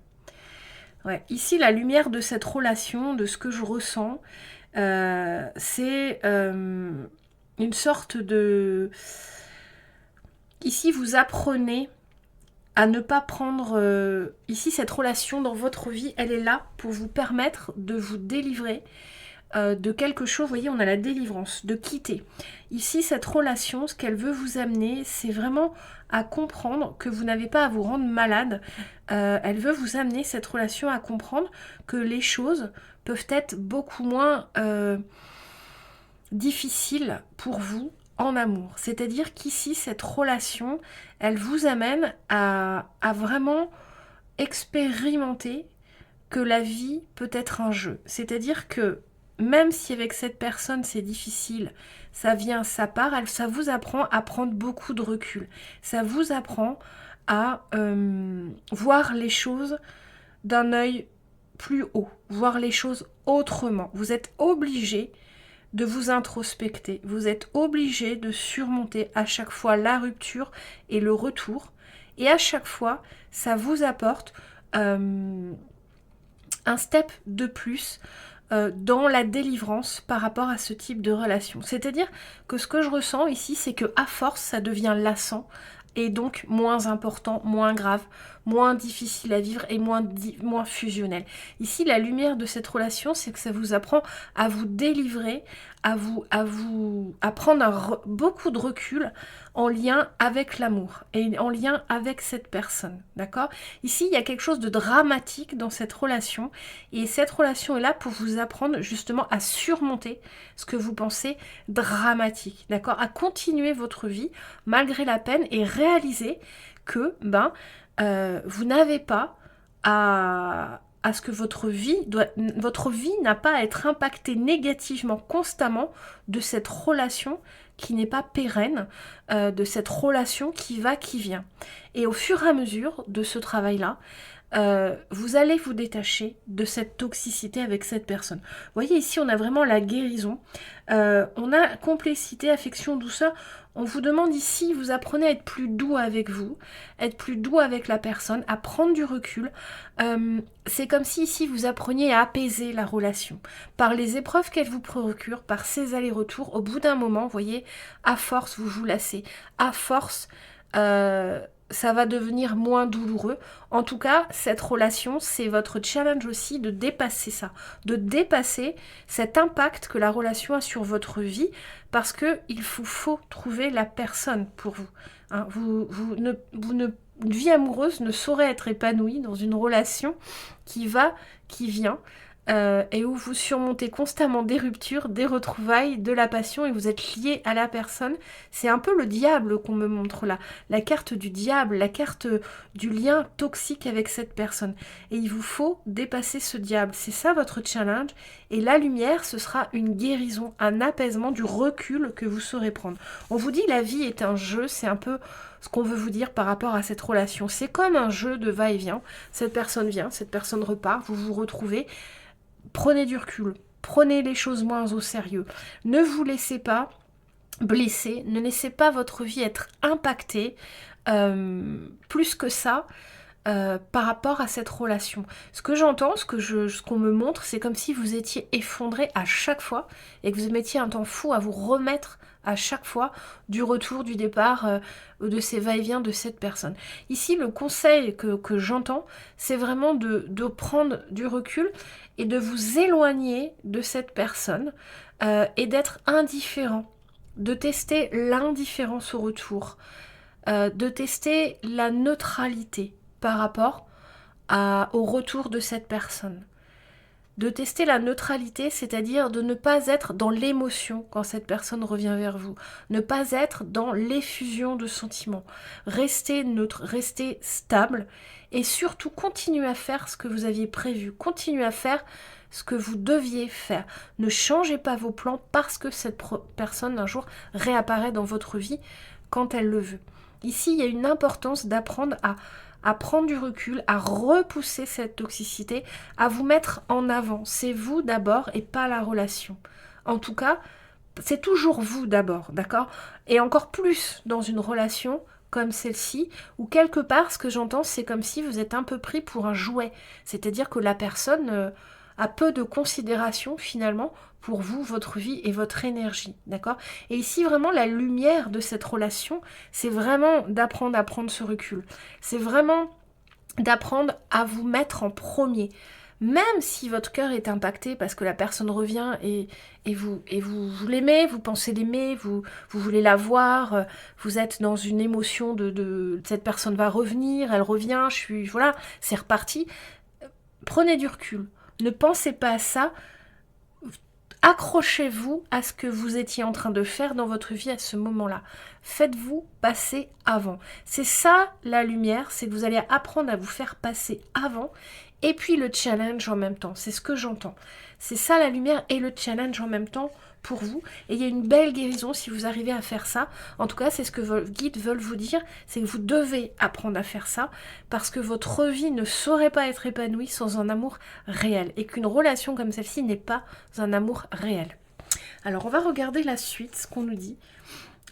Speaker 1: Ouais. Ici, la lumière de cette relation, de ce que je ressens, c'est une sorte de... Ici, vous apprenez à ne pas prendre... Ici, cette relation dans votre vie, elle est là pour vous permettre de vous délivrer de quelque chose. Vous voyez, on a la délivrance, de quitter. Ici, cette relation, ce qu'elle veut vous amener, c'est vraiment à comprendre que vous n'avez pas à vous rendre malade. Elle veut vous amener, cette relation, à comprendre que les choses peuvent être beaucoup moins difficiles pour vous en amour. C'est-à-dire qu'ici, cette relation, elle vous amène à vraiment expérimenter que la vie peut être un jeu. C'est-à-dire que même si avec cette personne c'est difficile, ça vient, ça part, ça vous apprend à prendre beaucoup de recul. Ça vous apprend à voir les choses d'un œil plus haut, voir les choses autrement. Vous êtes obligé de vous introspecter. Vous êtes obligé de surmonter à chaque fois la rupture et le retour. Et à chaque fois, ça vous apporte un step de plus dans la délivrance par rapport à ce type de relation. C'est-à-dire que ce que je ressens ici, c'est que à force, ça devient lassant et donc moins important, moins grave, moins difficile à vivre et moins fusionnel. Ici, la lumière de cette relation, c'est que ça vous apprend à vous délivrer, à prendre beaucoup de recul en lien avec l'amour et en lien avec cette personne, d'accord? Ici, il y a quelque chose de dramatique dans cette relation et cette relation est là pour vous apprendre justement à surmonter ce que vous pensez dramatique, d'accord? À continuer votre vie malgré la peine et réaliser que, vous n'avez pas à ce que votre vie n'a pas à être impactée négativement constamment de cette relation qui n'est pas pérenne, de cette relation qui va, qui vient. Et au fur et à mesure de ce travail-là, vous allez vous détacher de cette toxicité avec cette personne. Vous voyez ici, on a vraiment la guérison. On a complicité, affection, douceur. On vous demande ici, vous apprenez à être plus doux avec vous, être plus doux avec la personne, à prendre du recul. C'est comme si ici, vous appreniez à apaiser la relation. Par les épreuves qu'elle vous procure, par ces allers-retours, au bout d'un moment, vous voyez, à force, vous vous lassez. À force... ça va devenir moins douloureux. En tout cas, cette relation, c'est votre challenge aussi de dépasser ça, de dépasser cet impact que la relation a sur votre vie, parce que il faut trouver la personne pour vous. Hein, une vie amoureuse ne saurait être épanouie dans une relation qui va, qui vient, et où vous surmontez constamment des ruptures, des retrouvailles, de la passion et vous êtes lié à la personne. C'est un peu le diable qu'on me montre là, la carte du diable, la carte du lien toxique avec cette personne. Et il vous faut dépasser ce diable, c'est ça votre challenge. Et la lumière, ce sera une guérison, un apaisement, du recul que vous saurez prendre. On vous dit la vie est un jeu, c'est un peu ce qu'on veut vous dire par rapport à cette relation. C'est comme un jeu de va-et-vient. Cette personne vient, cette personne repart, vous vous retrouvez. Prenez du recul, prenez les choses moins au sérieux. Ne vous laissez pas blesser, ne laissez pas votre vie être impactée plus que ça par rapport à cette relation. Ce que j'entends, ce qu'on me montre, c'est comme si vous étiez effondré à chaque fois et que vous mettiez un temps fou à vous remettre à chaque fois du retour, du départ, de ces va-et-vient de cette personne. Ici, le conseil que j'entends, c'est vraiment de prendre du recul et de vous éloigner de cette personne et d'être indifférent, de tester l'indifférence au retour, de tester la neutralité par rapport au retour de cette personne. De tester la neutralité, c'est-à-dire de ne pas être dans l'émotion quand cette personne revient vers vous, ne pas être dans l'effusion de sentiments. Restez neutre, restez stable et surtout continuez à faire ce que vous aviez prévu, continuez à faire ce que vous deviez faire. Ne changez pas vos plans parce que cette personne un jour réapparaît dans votre vie quand elle le veut. Ici, il y a une importance d'apprendre à prendre du recul, à repousser cette toxicité, à vous mettre en avant. C'est vous d'abord et pas la relation. En tout cas, c'est toujours vous d'abord, d'accord? Et encore plus dans une relation comme celle-ci, où quelque part, ce que j'entends, c'est comme si vous êtes un peu pris pour un jouet. C'est-à-dire que la personne a peu de considération finalement pour vous, votre vie et votre énergie, d'accord? Et ici, vraiment, la lumière de cette relation, c'est vraiment d'apprendre à prendre ce recul. C'est vraiment d'apprendre à vous mettre en premier. Même si votre cœur est impacté parce que la personne revient et vous l'aimez, vous pensez l'aimer, vous voulez la voir, vous êtes dans une émotion de cette personne va revenir, elle revient, voilà, c'est reparti. Prenez du recul. Ne pensez pas à ça. Accrochez-vous à ce que vous étiez en train de faire dans votre vie à ce moment-là. Faites-vous passer avant. C'est ça la lumière, c'est que vous allez apprendre à vous faire passer avant et puis le challenge en même temps. C'est ce que j'entends. C'est ça la lumière et le challenge en même temps pour vous. Et il y a une belle guérison si vous arrivez à faire ça. En tout cas, c'est ce que vos guides veulent vous dire, c'est que vous devez apprendre à faire ça parce que votre vie ne saurait pas être épanouie sans un amour réel et qu'une relation comme celle-ci n'est pas un amour réel. Alors, on va regarder la suite, ce qu'on nous dit.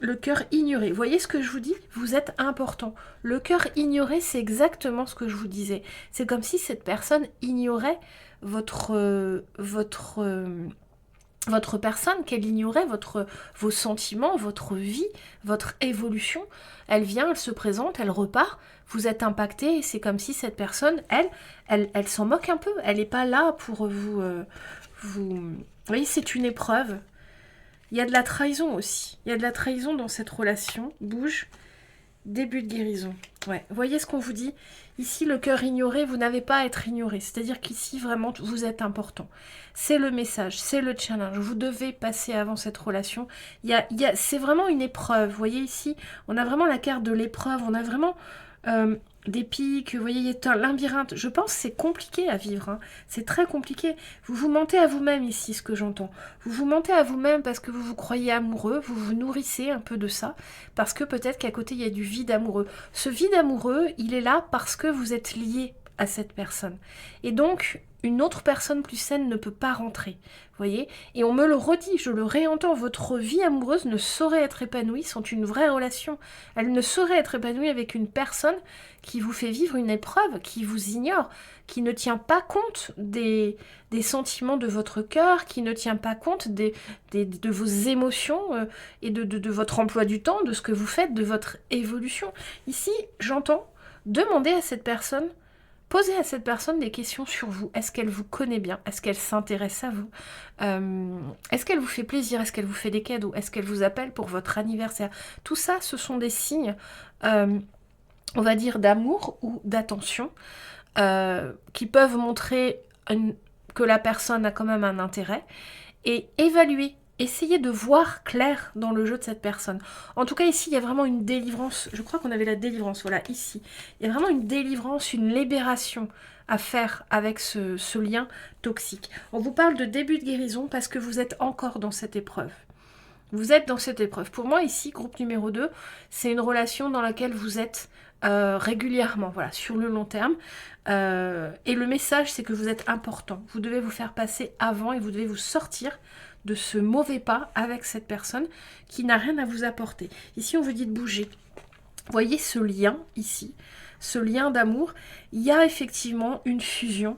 Speaker 1: Le cœur ignoré. Vous voyez ce que je vous dis? Vous êtes important. Le cœur ignoré, c'est exactement ce que je vous disais. C'est comme si cette personne ignorait votre personne, qu'elle ignorait vos sentiments, votre vie, votre évolution. Elle vient, elle se présente, elle repart, vous êtes impacté et c'est comme si cette personne, elle s'en moque un peu. Elle n'est pas là pour vous voyez, c'est une épreuve. Il y a de la trahison aussi. Il y a de la trahison dans cette relation. Bouge. Début de guérison. Ouais. Voyez ce qu'on vous dit? Ici, le cœur ignoré, vous n'avez pas à être ignoré. C'est-à-dire qu'ici, vraiment, vous êtes important. C'est le message, c'est le challenge. Vous devez passer avant cette relation. C'est vraiment une épreuve. Vous voyez ici, on a vraiment la carte de l'épreuve. On a vraiment des pics. Vous voyez, il y a un labyrinthe. Je pense que c'est compliqué à vivre. Hein. C'est très compliqué. Vous vous mentez à vous-même ici, ce que j'entends. Vous vous mentez à vous-même parce que vous vous croyez amoureux. Vous vous nourrissez un peu de ça. Parce que peut-être qu'à côté, il y a du vide amoureux. Ce vide amoureux, il est là parce que vous êtes lié à cette personne. Et donc, une autre personne plus saine ne peut pas rentrer. Vous voyez? Et on me le redit, je le réentends, votre vie amoureuse ne saurait être épanouie sans une vraie relation. Elle ne saurait être épanouie avec une personne qui vous fait vivre une épreuve, qui vous ignore, qui ne tient pas compte des sentiments de votre cœur, qui ne tient pas compte de vos émotions et de votre emploi du temps, de ce que vous faites, de votre évolution. Ici, j'entends demander à cette personne, posez à cette personne des questions sur vous. Est-ce qu'elle vous connaît bien? Est-ce qu'elle s'intéresse à vous? Est-ce qu'elle vous fait plaisir? Est-ce qu'elle vous fait des cadeaux? Est-ce qu'elle vous appelle pour votre anniversaire? Tout ça, ce sont des signes, on va dire, d'amour ou d'attention qui peuvent montrer que la personne a quand même un intérêt, et évaluer. Essayez de voir clair dans le jeu de cette personne. En tout cas, ici, il y a vraiment une délivrance. Je crois qu'on avait la délivrance, voilà, ici. Il y a vraiment une délivrance, une libération à faire avec ce lien toxique. On vous parle de début de guérison parce que vous êtes encore dans cette épreuve. Vous êtes dans cette épreuve. Pour moi, ici, groupe numéro 2, c'est une relation dans laquelle vous êtes régulièrement, voilà, sur le long terme. Et le message, c'est que vous êtes important. Vous devez vous faire passer avant et vous devez vous sortir de ce mauvais pas avec cette personne qui n'a rien à vous apporter. Ici, on vous dit de bouger. Vous voyez ce lien ici, ce lien d'amour, il y a effectivement une fusion,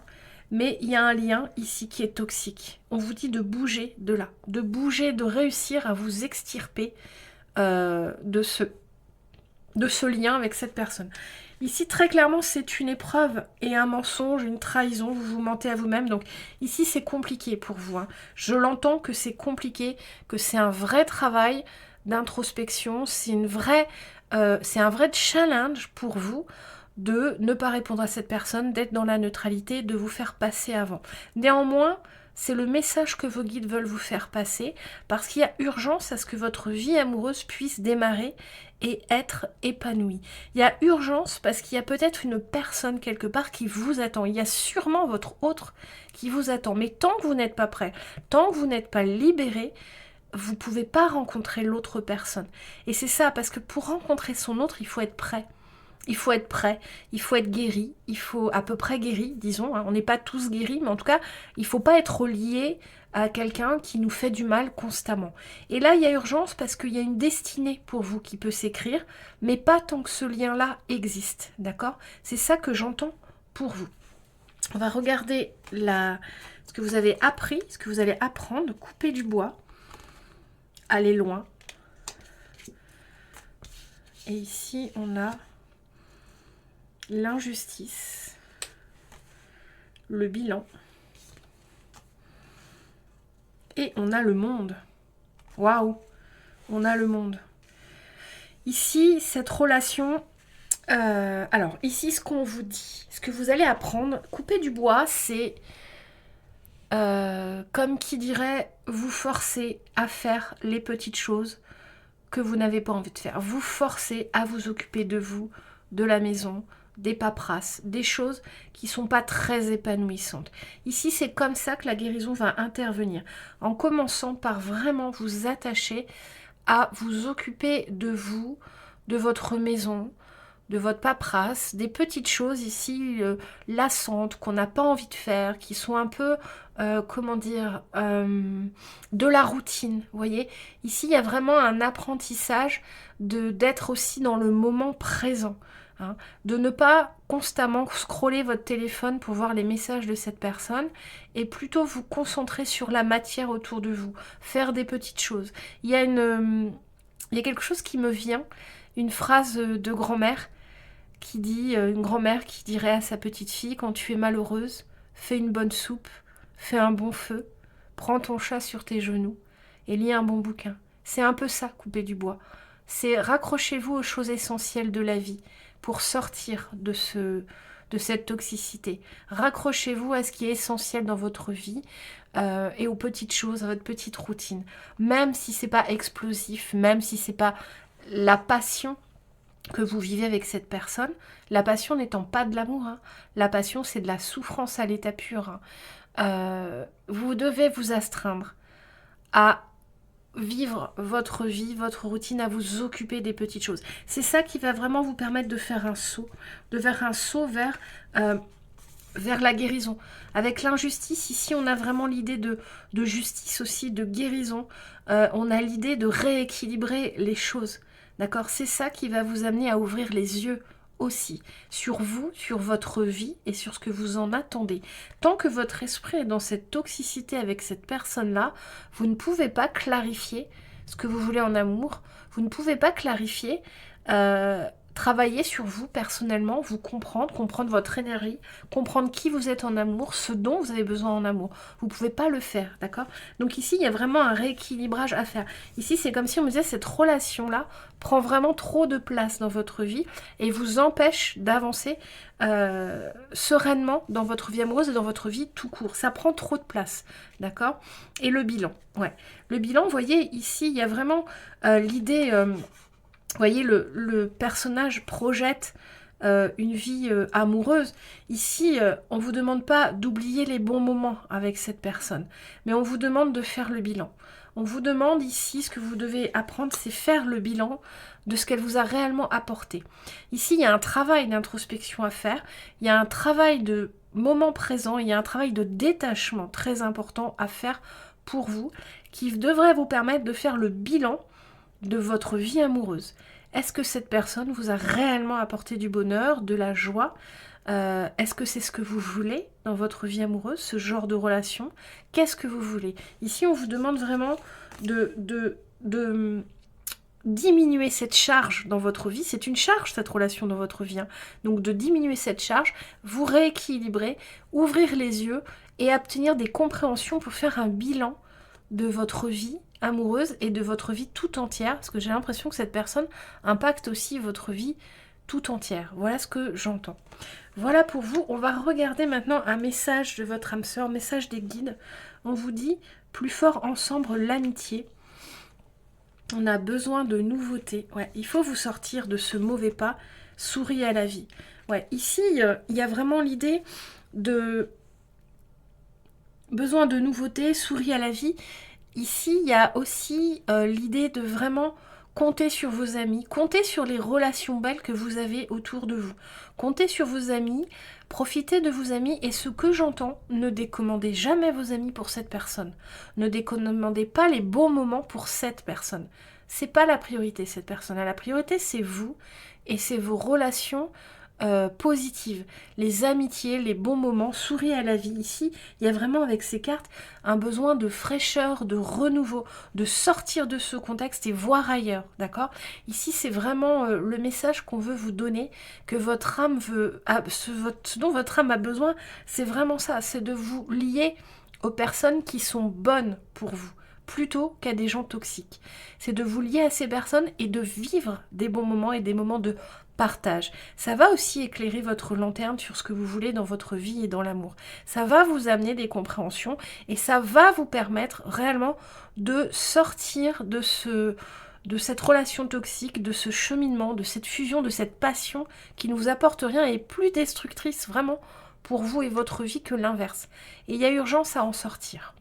Speaker 1: mais il y a un lien ici qui est toxique. On vous dit de bouger de là, de bouger, de réussir à vous extirper de ce lien avec cette personne. Ici, très clairement, c'est une épreuve et un mensonge, une trahison, vous vous mentez à vous-même. Donc ici, c'est compliqué pour vous. Hein. Je l'entends que c'est compliqué, que c'est un vrai travail d'introspection, c'est un vrai challenge pour vous de ne pas répondre à cette personne, d'être dans la neutralité, de vous faire passer avant. Néanmoins, c'est le message que vos guides veulent vous faire passer parce qu'il y a urgence à ce que votre vie amoureuse puisse démarrer et être épanouie. Il y a urgence parce qu'il y a peut-être une personne quelque part qui vous attend. Il y a sûrement votre autre qui vous attend. Mais tant que vous n'êtes pas prêt, tant que vous n'êtes pas libéré, vous ne pouvez pas rencontrer l'autre personne. Et c'est ça, parce que pour rencontrer son autre, il faut être prêt. Il faut être prêt, il faut être guéri, il faut à peu près guéri, disons. Hein. On n'est pas tous guéris, mais en tout cas, il ne faut pas être lié à quelqu'un qui nous fait du mal constamment. Et là, il y a urgence parce qu'il y a une destinée pour vous qui peut s'écrire, mais pas tant que ce lien-là existe, d'accord? C'est ça que j'entends pour vous. On va regarder ce que vous avez appris, ce que vous allez apprendre, couper du bois, aller loin. Et ici, on a l'injustice, le bilan, et on a le monde. Waouh, on a le monde. Ici, cette relation... alors, ici, ce qu'on vous dit, ce que vous allez apprendre, couper du bois, c'est... comme qui dirait, vous forcer à faire les petites choses que vous n'avez pas envie de faire. Vous forcer à vous occuper de vous, de la maison, des paperasses, des choses qui ne sont pas très épanouissantes. Ici, c'est comme ça que la guérison va intervenir, en commençant par vraiment vous attacher à vous occuper de vous, de votre maison, de votre paperasse, des petites choses ici lassantes qu'on n'a pas envie de faire, qui sont un peu, de la routine, vous voyez. Ici, il y a vraiment un apprentissage d'être aussi dans le moment présent. Hein, de ne pas constamment scroller votre téléphone pour voir les messages de cette personne et plutôt vous concentrer sur la matière autour de vous, faire des petites choses. Il y a quelque chose qui me vient, une phrase de grand-mère qui dit, une grand-mère qui dirait à sa petite fille, quand tu es malheureuse, fais une bonne soupe, fais un bon feu, prends ton chat sur tes genoux et lis un bon bouquin. C'est un peu ça, couper du bois. C'est raccrochez-vous aux choses essentielles de la vie pour sortir de cette toxicité. Raccrochez-vous à ce qui est essentiel dans votre vie et aux petites choses, à votre petite routine. Même si c'est pas explosif, même si c'est pas la passion que vous vivez avec cette personne, la passion n'étant pas de l'amour, hein. La passion c'est de la souffrance à l'état pur. Hein. Vous devez vous astreindre à vivre votre vie, votre routine, à vous occuper des petites choses. C'est ça qui va vraiment vous permettre de faire un saut, vers la guérison. Avec l'injustice, ici, on a vraiment l'idée de justice aussi, de guérison. On a l'idée de rééquilibrer les choses. D'accord? C'est ça qui va vous amener à ouvrir les yeux aussi sur vous, sur votre vie et sur ce que vous en attendez. Tant que votre esprit est dans cette toxicité avec cette personne-là, vous ne pouvez pas clarifier ce que vous voulez en amour, vous ne pouvez pas clarifier travailler sur vous personnellement, vous comprendre votre énergie, comprendre qui vous êtes en amour, ce dont vous avez besoin en amour. Vous ne pouvez pas le faire, d'accord? Donc ici, il y a vraiment un rééquilibrage à faire. Ici, c'est comme si on me disait, cette relation-là prend vraiment trop de place dans votre vie et vous empêche d'avancer sereinement dans votre vie amoureuse et dans votre vie tout court. Ça prend trop de place, d'accord? Et le bilan, ouais. Le bilan, vous voyez, ici, il y a vraiment l'idée... vous voyez, le personnage projette une vie amoureuse. Ici, on ne vous demande pas d'oublier les bons moments avec cette personne, mais on vous demande de faire le bilan. On vous demande ici, ce que vous devez apprendre, c'est faire le bilan de ce qu'elle vous a réellement apporté. Ici, il y a un travail d'introspection à faire, il y a un travail de moment présent, il y a un travail de détachement très important à faire pour vous, qui devrait vous permettre de faire le bilan de votre vie amoureuse. Est-ce que cette personne vous a réellement apporté du bonheur, de la joie? Est-ce que c'est ce que vous voulez dans votre vie amoureuse, ce genre de relation? Qu'est-ce que vous voulez? Ici, on vous demande vraiment de diminuer cette charge dans votre vie. C'est une charge, cette relation dans votre vie. Donc de diminuer cette charge, vous rééquilibrer, ouvrir les yeux et obtenir des compréhensions pour faire un bilan de votre vie amoureuse et de votre vie tout entière, parce que j'ai l'impression que cette personne impacte aussi votre vie tout entière. Voilà ce que j'entends. Voilà pour vous. On va regarder maintenant un message de votre âme sœur, message des guides. On vous dit, plus fort ensemble l'amitié. On a besoin de nouveautés. Ouais, il faut vous sortir de ce mauvais pas, souriez à la vie. Ouais, ici, il y a vraiment l'idée de besoin de nouveautés, souriez à la vie. Ici, il y a aussi l'idée de vraiment compter sur vos amis, compter sur les relations belles que vous avez autour de vous. Comptez sur vos amis, profitez de vos amis et ce que j'entends, ne décommandez jamais vos amis pour cette personne. Ne décommandez pas les bons moments pour cette personne. C'est pas la priorité, cette personne. La priorité, c'est vous et c'est vos relations positives, les amitiés, les bons moments, souriez à la vie. Ici, il y a vraiment avec ces cartes un besoin de fraîcheur, de renouveau, de sortir de ce contexte et voir ailleurs, d'accord? Ici, c'est vraiment le message qu'on veut vous donner, que votre âme veut, ce dont votre âme a besoin, c'est vraiment ça, c'est de vous lier aux personnes qui sont bonnes pour vous, plutôt qu'à des gens toxiques. C'est de vous lier à ces personnes et de vivre des bons moments et des moments de partage. Ça va aussi éclairer votre lanterne sur ce que vous voulez dans votre vie et dans l'amour. Ça va vous amener des compréhensions et ça va vous permettre réellement de sortir de cette relation toxique, de ce cheminement, de cette fusion, de cette passion qui ne vous apporte rien et est plus destructrice vraiment pour vous et votre vie que l'inverse. Et il y a urgence à en sortir.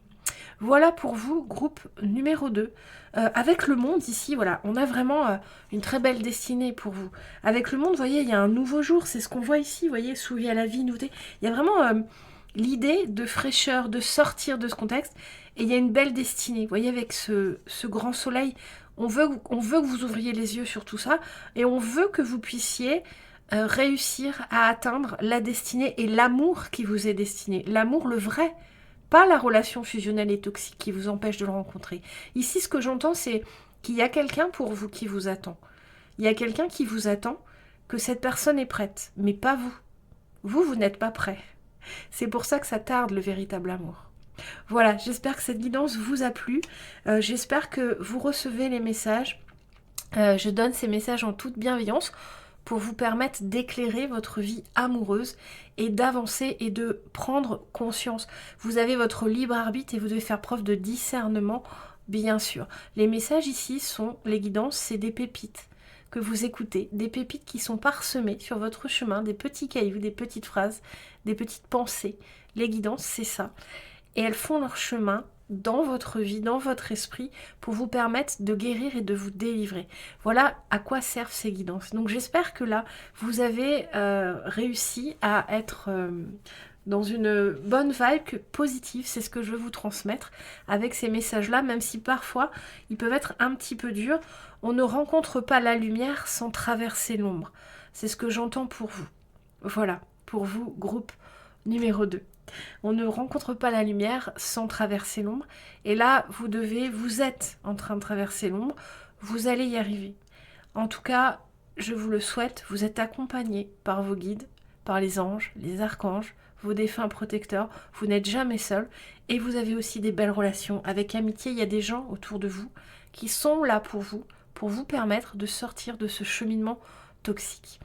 Speaker 1: Voilà pour vous, groupe numéro 2. Avec le monde ici, voilà, on a vraiment une très belle destinée pour vous. Avec le monde, vous voyez, il y a un nouveau jour, c'est ce qu'on voit ici, vous voyez, souriez à la vie, notez. Il y a vraiment l'idée de fraîcheur, de sortir de ce contexte, et il y a une belle destinée. Vous voyez, avec ce grand soleil, on veut que vous ouvriez les yeux sur tout ça, et on veut que vous puissiez réussir à atteindre la destinée et l'amour qui vous est destiné. L'amour, le vrai, pas la relation fusionnelle et toxique qui vous empêche de le rencontrer. Ici, ce que j'entends, c'est qu'il y a quelqu'un pour vous qui vous attend. Il y a quelqu'un qui vous attend, que cette personne est prête, mais pas vous. Vous n'êtes pas prêt. C'est pour ça que ça tarde, le véritable amour. Voilà, j'espère que cette guidance vous a plu. J'espère que vous recevez les messages. Je donne ces messages en toute bienveillance pour vous permettre d'éclairer votre vie amoureuse et d'avancer et de prendre conscience. Vous avez votre libre arbitre et vous devez faire preuve de discernement, bien sûr. Les messages ici sont, les guidances, c'est des pépites que vous écoutez, des pépites qui sont parsemées sur votre chemin, des petits cailloux, des petites phrases, des petites pensées. Les guidances, c'est ça. Et elles font leur chemin dans votre vie, dans votre esprit, pour vous permettre de guérir et de vous délivrer. Voilà à quoi servent ces guidances. Donc j'espère que là, vous avez réussi à être dans une bonne vibe positive. C'est ce que je veux vous transmettre avec ces messages-là, même si parfois, ils peuvent être un petit peu durs. On ne rencontre pas la lumière sans traverser l'ombre. C'est ce que j'entends pour vous. Voilà, pour vous, groupe numéro 2. On ne rencontre pas la lumière sans traverser l'ombre. Et là, vous êtes en train de traverser l'ombre. Vous allez y arriver. En tout cas, je vous le souhaite, vous êtes accompagné par vos guides, par les anges, les archanges, vos défunts protecteurs, vous n'êtes jamais seul et vous avez aussi des belles relations. Avec amitié, il y a des gens autour de vous qui sont là pour vous permettre de sortir de ce cheminement toxique.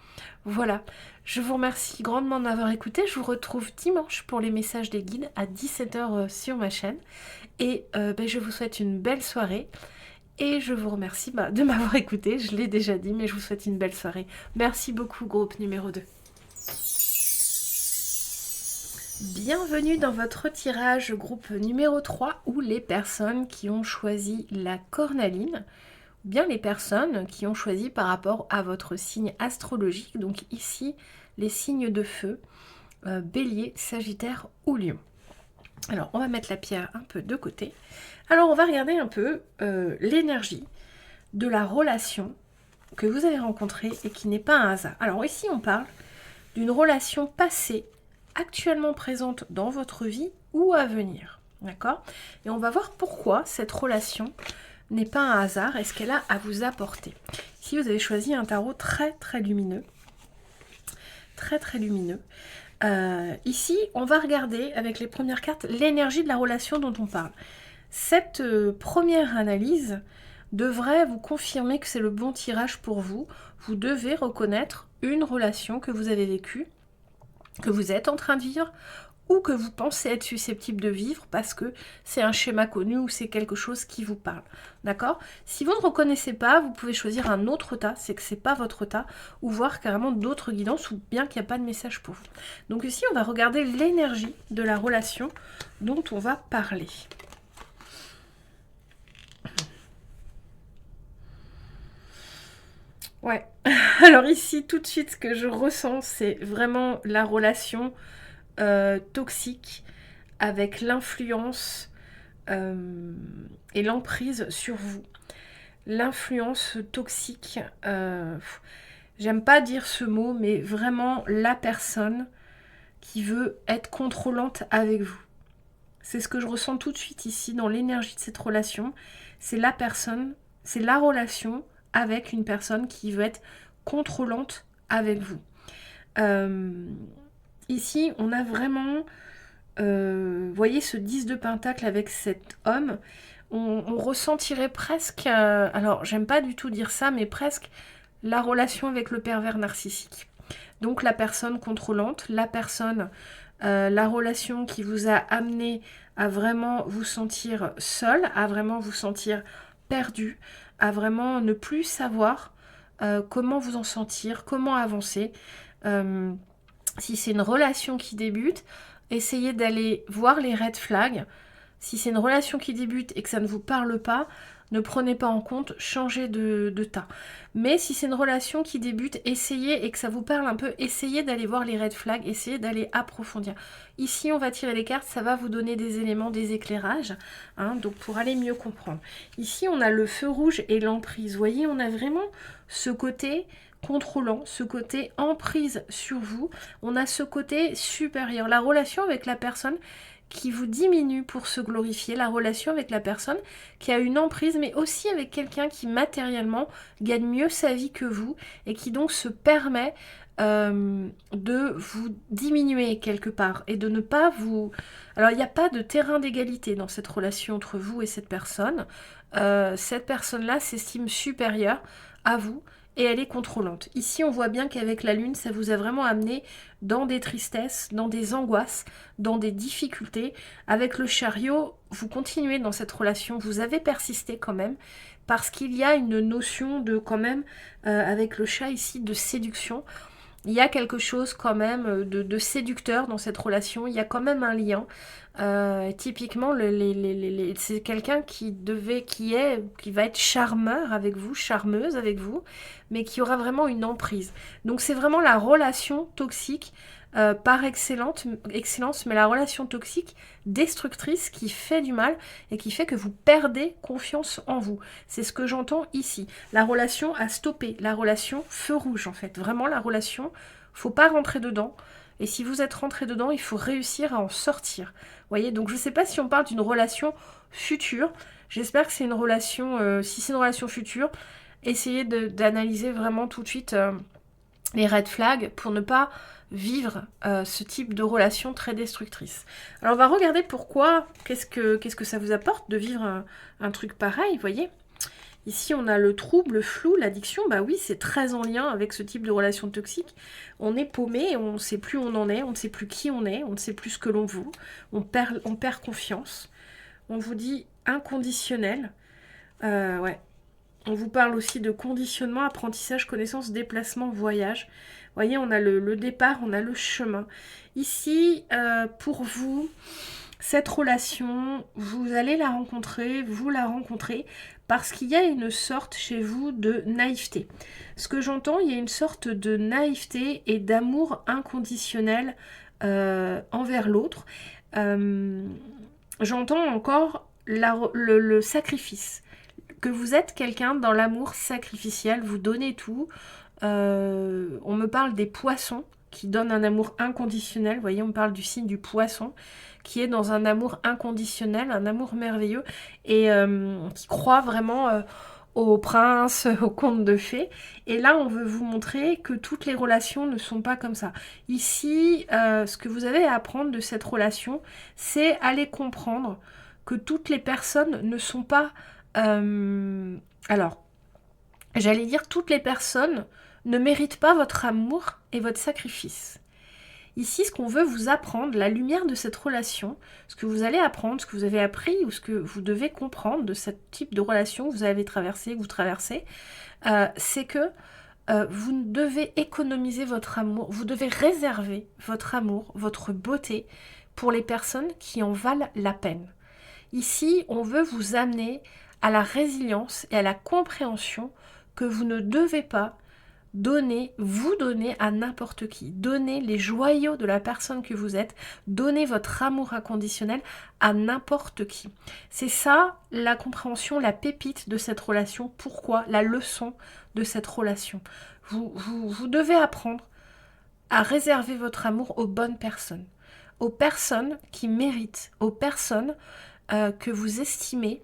Speaker 1: Voilà, je vous remercie grandement de m'avoir écouté. Je vous retrouve dimanche pour les messages des guides à 17h sur ma chaîne. Et je vous souhaite une belle soirée. Et je vous remercie de m'avoir écouté. Je l'ai déjà dit, mais je vous souhaite une belle soirée. Merci beaucoup, groupe numéro 2. Bienvenue dans votre tirage groupe numéro 3 où les personnes qui ont choisi la cornaline, ou bien les personnes qui ont choisi par rapport à votre signe astrologique, donc ici les signes de feu, Bélier, Sagittaire ou Lion. Alors on va mettre la pierre un peu de côté. Alors on va regarder un peu l'énergie de la relation que vous avez rencontrée et qui n'est pas un hasard. Alors ici on parle d'une relation passée, actuellement présente dans votre vie ou à venir. D'accord? Et on va voir pourquoi cette relation n'est pas un hasard et ce qu'elle a à vous apporter. Ici vous avez choisi un tarot très très lumineux. Très très lumineux. Ici on va regarder avec les premières cartes l'énergie de la relation dont on parle. Cette première analyse devrait vous confirmer que c'est le bon tirage pour vous. Vous devez reconnaître une relation que vous avez vécue, que vous êtes en train de vivre ou que vous pensez être susceptible de vivre parce que c'est un schéma connu ou c'est quelque chose qui vous parle. D'accord? Si vous ne reconnaissez pas, vous pouvez choisir un autre tas, c'est que c'est pas votre tas, ou voir carrément d'autres guidances ou bien qu'il n'y a pas de message pour vous. Donc ici, on va regarder l'énergie de la relation dont on va parler. Ouais, alors ici, tout de suite, ce que je ressens, c'est vraiment la relation toxique avec l'influence et l'emprise sur vous. L'influence toxique, j'aime pas dire ce mot, mais vraiment la personne qui veut être contrôlante avec vous. C'est ce que je ressens tout de suite ici dans l'énergie de cette relation. C'est la personne, c'est la relation avec une personne qui veut être contrôlante avec vous. Ici, on a vraiment, voyez ce 10 de pentacle avec cet homme, on ressentirait presque, alors j'aime pas du tout dire ça, mais presque la relation avec le pervers narcissique. Donc la personne contrôlante, la personne, la relation qui vous a amené à vraiment vous sentir seul, à vraiment vous sentir perdu, à vraiment ne plus savoir comment vous en sentir, comment avancer. Si c'est une relation qui débute, essayez d'aller voir les red flags. Si c'est une relation qui débute et que ça ne vous parle pas, ne prenez pas en compte, changez de tas. Mais si c'est une relation qui débute, essayez, et que ça vous parle un peu, essayez d'aller voir les red flags, essayez d'aller approfondir. Ici, on va tirer les cartes, ça va vous donner des éléments, des éclairages, donc pour aller mieux comprendre. Ici, on a le feu rouge et l'emprise. Vous voyez, on a vraiment ce côté contrôlant, ce côté emprise sur vous. On a ce côté supérieur. La relation avec la personne qui vous diminue pour se glorifier, la relation avec la personne qui a une emprise, mais aussi avec quelqu'un qui matériellement gagne mieux sa vie que vous et qui donc se permet de vous diminuer quelque part et de ne pas vous... Alors il n'y a pas de terrain d'égalité dans cette relation entre vous et cette personne. Cette personne-là s'estime supérieure à vous et elle est contrôlante. Ici, on voit bien qu'avec la lune, ça vous a vraiment amené dans des tristesses, dans des angoisses, dans des difficultés. Avec le chariot, vous continuez dans cette relation, vous avez persisté quand même, parce qu'il y a une notion de quand même, avec le chat ici, de séduction. Il y a quelque chose quand même de séducteur dans cette relation, il y a quand même un lien. Typiquement, c'est quelqu'un qui va être charmeur avec vous, charmeuse avec vous, mais qui aura vraiment une emprise. Donc c'est vraiment la relation toxique par excellence, mais la relation toxique destructrice qui fait du mal et qui fait que vous perdez confiance en vous. C'est ce que j'entends ici. La relation a stoppé, la relation feu rouge en fait. Vraiment la relation, faut pas rentrer dedans. Et si vous êtes rentré dedans, il faut réussir à en sortir. Vous voyez, donc je ne sais pas si on parle d'une relation future. J'espère que c'est une relation, si c'est une relation future, essayez d'analyser vraiment tout de suite les red flags pour ne pas vivre ce type de relation très destructrice. Alors on va regarder pourquoi, qu'est-ce que ça vous apporte de vivre un truc pareil, vous voyez. Ici, on a le trouble, le flou, l'addiction. Bah oui, c'est très en lien avec ce type de relation toxique. On est paumé, on ne sait plus où on en est, on ne sait plus qui on est, on ne sait plus ce que l'on vaut. On perd confiance. On vous dit inconditionnel. Ouais. On vous parle aussi de conditionnement, apprentissage, connaissance, déplacement, voyage. Vous voyez, on a le départ, on a le chemin. Ici, pour vous, cette relation, vous allez la rencontrer, vous la rencontrez, parce qu'il y a une sorte chez vous de naïveté. Ce que j'entends, il y a une sorte de naïveté et d'amour inconditionnel envers l'autre. J'entends encore le sacrifice. Que vous êtes quelqu'un dans l'amour sacrificiel, vous donnez tout. On me parle des poissons qui donnent un amour inconditionnel. Vous voyez, on me parle du signe du poisson qui est dans un amour inconditionnel, un amour merveilleux et qui croit vraiment au prince, au conte de fées. Et là, on veut vous montrer que toutes les relations ne sont pas comme ça. Ici, ce que vous avez à apprendre de cette relation, c'est aller comprendre que toutes les personnes ne sont pas... alors, j'allais dire toutes les personnes ne méritent pas votre amour et votre sacrifice. Ici, ce qu'on veut vous apprendre, la lumière de cette relation, ce que vous allez apprendre, ce que vous avez appris ou ce que vous devez comprendre de ce type de relation que vous avez traversé, que vous traversez, c'est que vous devez économiser votre amour, vous devez réserver votre amour, votre beauté pour les personnes qui en valent la peine. Ici, on veut vous amener à la résilience et à la compréhension que vous ne devez pas vous donner à n'importe qui. Donnez les joyaux de la personne que vous êtes, donnez votre amour inconditionnel à n'importe qui. C'est ça la compréhension, la pépite de cette relation. Pourquoi? La leçon de cette relation. Vous devez apprendre à réserver votre amour aux bonnes personnes, aux personnes qui méritent, aux personnes que vous estimez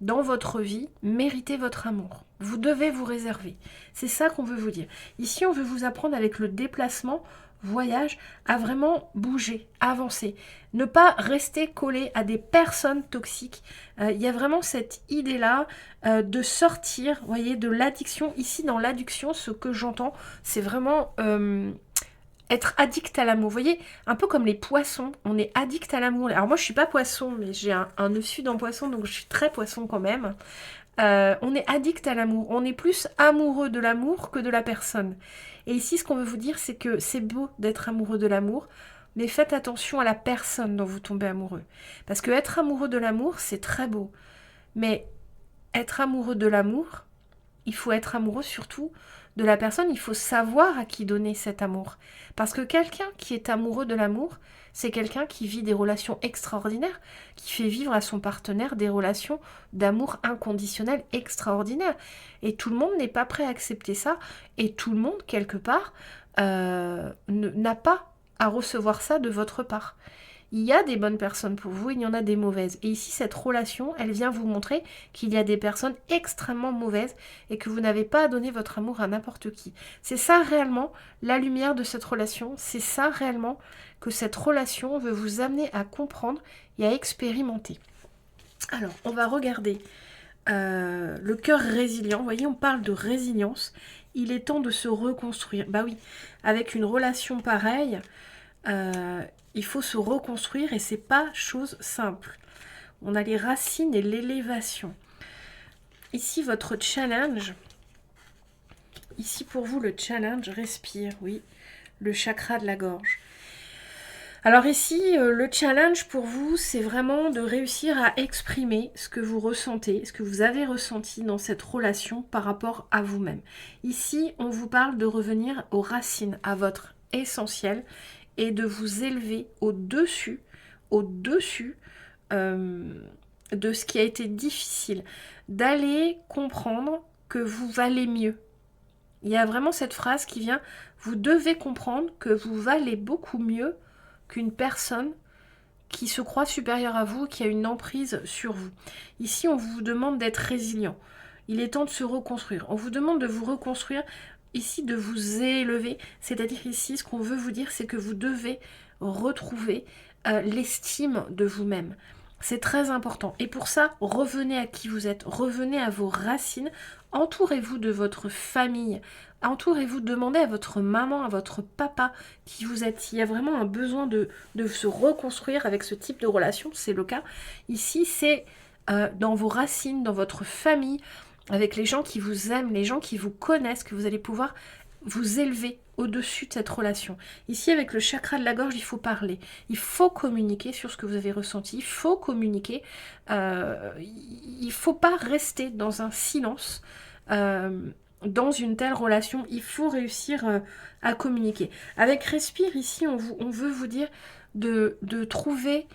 Speaker 1: dans votre vie, méritez votre amour. Vous devez vous réserver. C'est ça qu'on veut vous dire. Ici, on veut vous apprendre avec le déplacement, voyage, à vraiment bouger, avancer. Ne pas rester collé à des personnes toxiques. Il y a vraiment cette idée-là de sortir, voyez, de l'addiction. Ici, dans l'addiction, ce que j'entends, c'est vraiment... être addict à l'amour, vous voyez, un peu comme les poissons, on est addict à l'amour. Alors moi je suis pas poisson, mais j'ai un œuf sud en poisson, donc je suis très poisson quand même. On est addict à l'amour, on est plus amoureux de l'amour que de la personne. Et ici ce qu'on veut vous dire, c'est que c'est beau d'être amoureux de l'amour, mais faites attention à la personne dont vous tombez amoureux. Parce que être amoureux de l'amour, c'est très beau. Mais être amoureux de l'amour, il faut être amoureux surtout de la personne, il faut savoir à qui donner cet amour. Parce que quelqu'un qui est amoureux de l'amour, c'est quelqu'un qui vit des relations extraordinaires, qui fait vivre à son partenaire des relations d'amour inconditionnel extraordinaires. Et tout le monde n'est pas prêt à accepter ça, et tout le monde, quelque part, n'a pas à recevoir ça de votre part. Il y a des bonnes personnes pour vous, il y en a des mauvaises. Et ici, cette relation, elle vient vous montrer qu'il y a des personnes extrêmement mauvaises et que vous n'avez pas à donner votre amour à n'importe qui. C'est ça réellement la lumière de cette relation. C'est ça réellement que cette relation veut vous amener à comprendre et à expérimenter. Alors, on va regarder le cœur résilient. Vous voyez, on parle de résilience. Il est temps de se reconstruire. Bah oui, avec une relation pareille... il faut se reconstruire et c'est pas chose simple. On a les racines et l'élévation. Ici, votre challenge. Ici, pour vous, le challenge, respire, oui. Le chakra de la gorge. Alors ici, le challenge pour vous, c'est vraiment de réussir à exprimer ce que vous ressentez, ce que vous avez ressenti dans cette relation par rapport à vous-même. Ici, on vous parle de revenir aux racines, à votre essentiel, et de vous élever au-dessus de ce qui a été difficile, d'aller comprendre que vous valez mieux. Il y a vraiment cette phrase qui vient, vous devez comprendre que vous valez beaucoup mieux qu'une personne qui se croit supérieure à vous, qui a une emprise sur vous. Ici, on vous demande d'être résilient. Il est temps de se reconstruire. On vous demande de vous reconstruire, ici de vous élever. C'est-à-dire ici, ce qu'on veut vous dire, c'est que vous devez retrouver l'estime de vous-même. C'est très important. Et pour ça, revenez à qui vous êtes, revenez à vos racines, entourez-vous de votre famille, entourez-vous, demandez à votre maman, à votre papa qui vous êtes. S'il y a vraiment un besoin de se reconstruire avec ce type de relation, c'est le cas. Ici, c'est dans vos racines, dans votre famille, avec les gens qui vous aiment, les gens qui vous connaissent, que vous allez pouvoir vous élever au-dessus de cette relation. Ici, avec le chakra de la gorge, il faut parler. Il faut communiquer sur ce que vous avez ressenti. Il faut communiquer. Il ne faut pas rester dans un silence. Dans une telle relation, il faut réussir à communiquer. Avec Respire, ici, on veut vous dire de trouver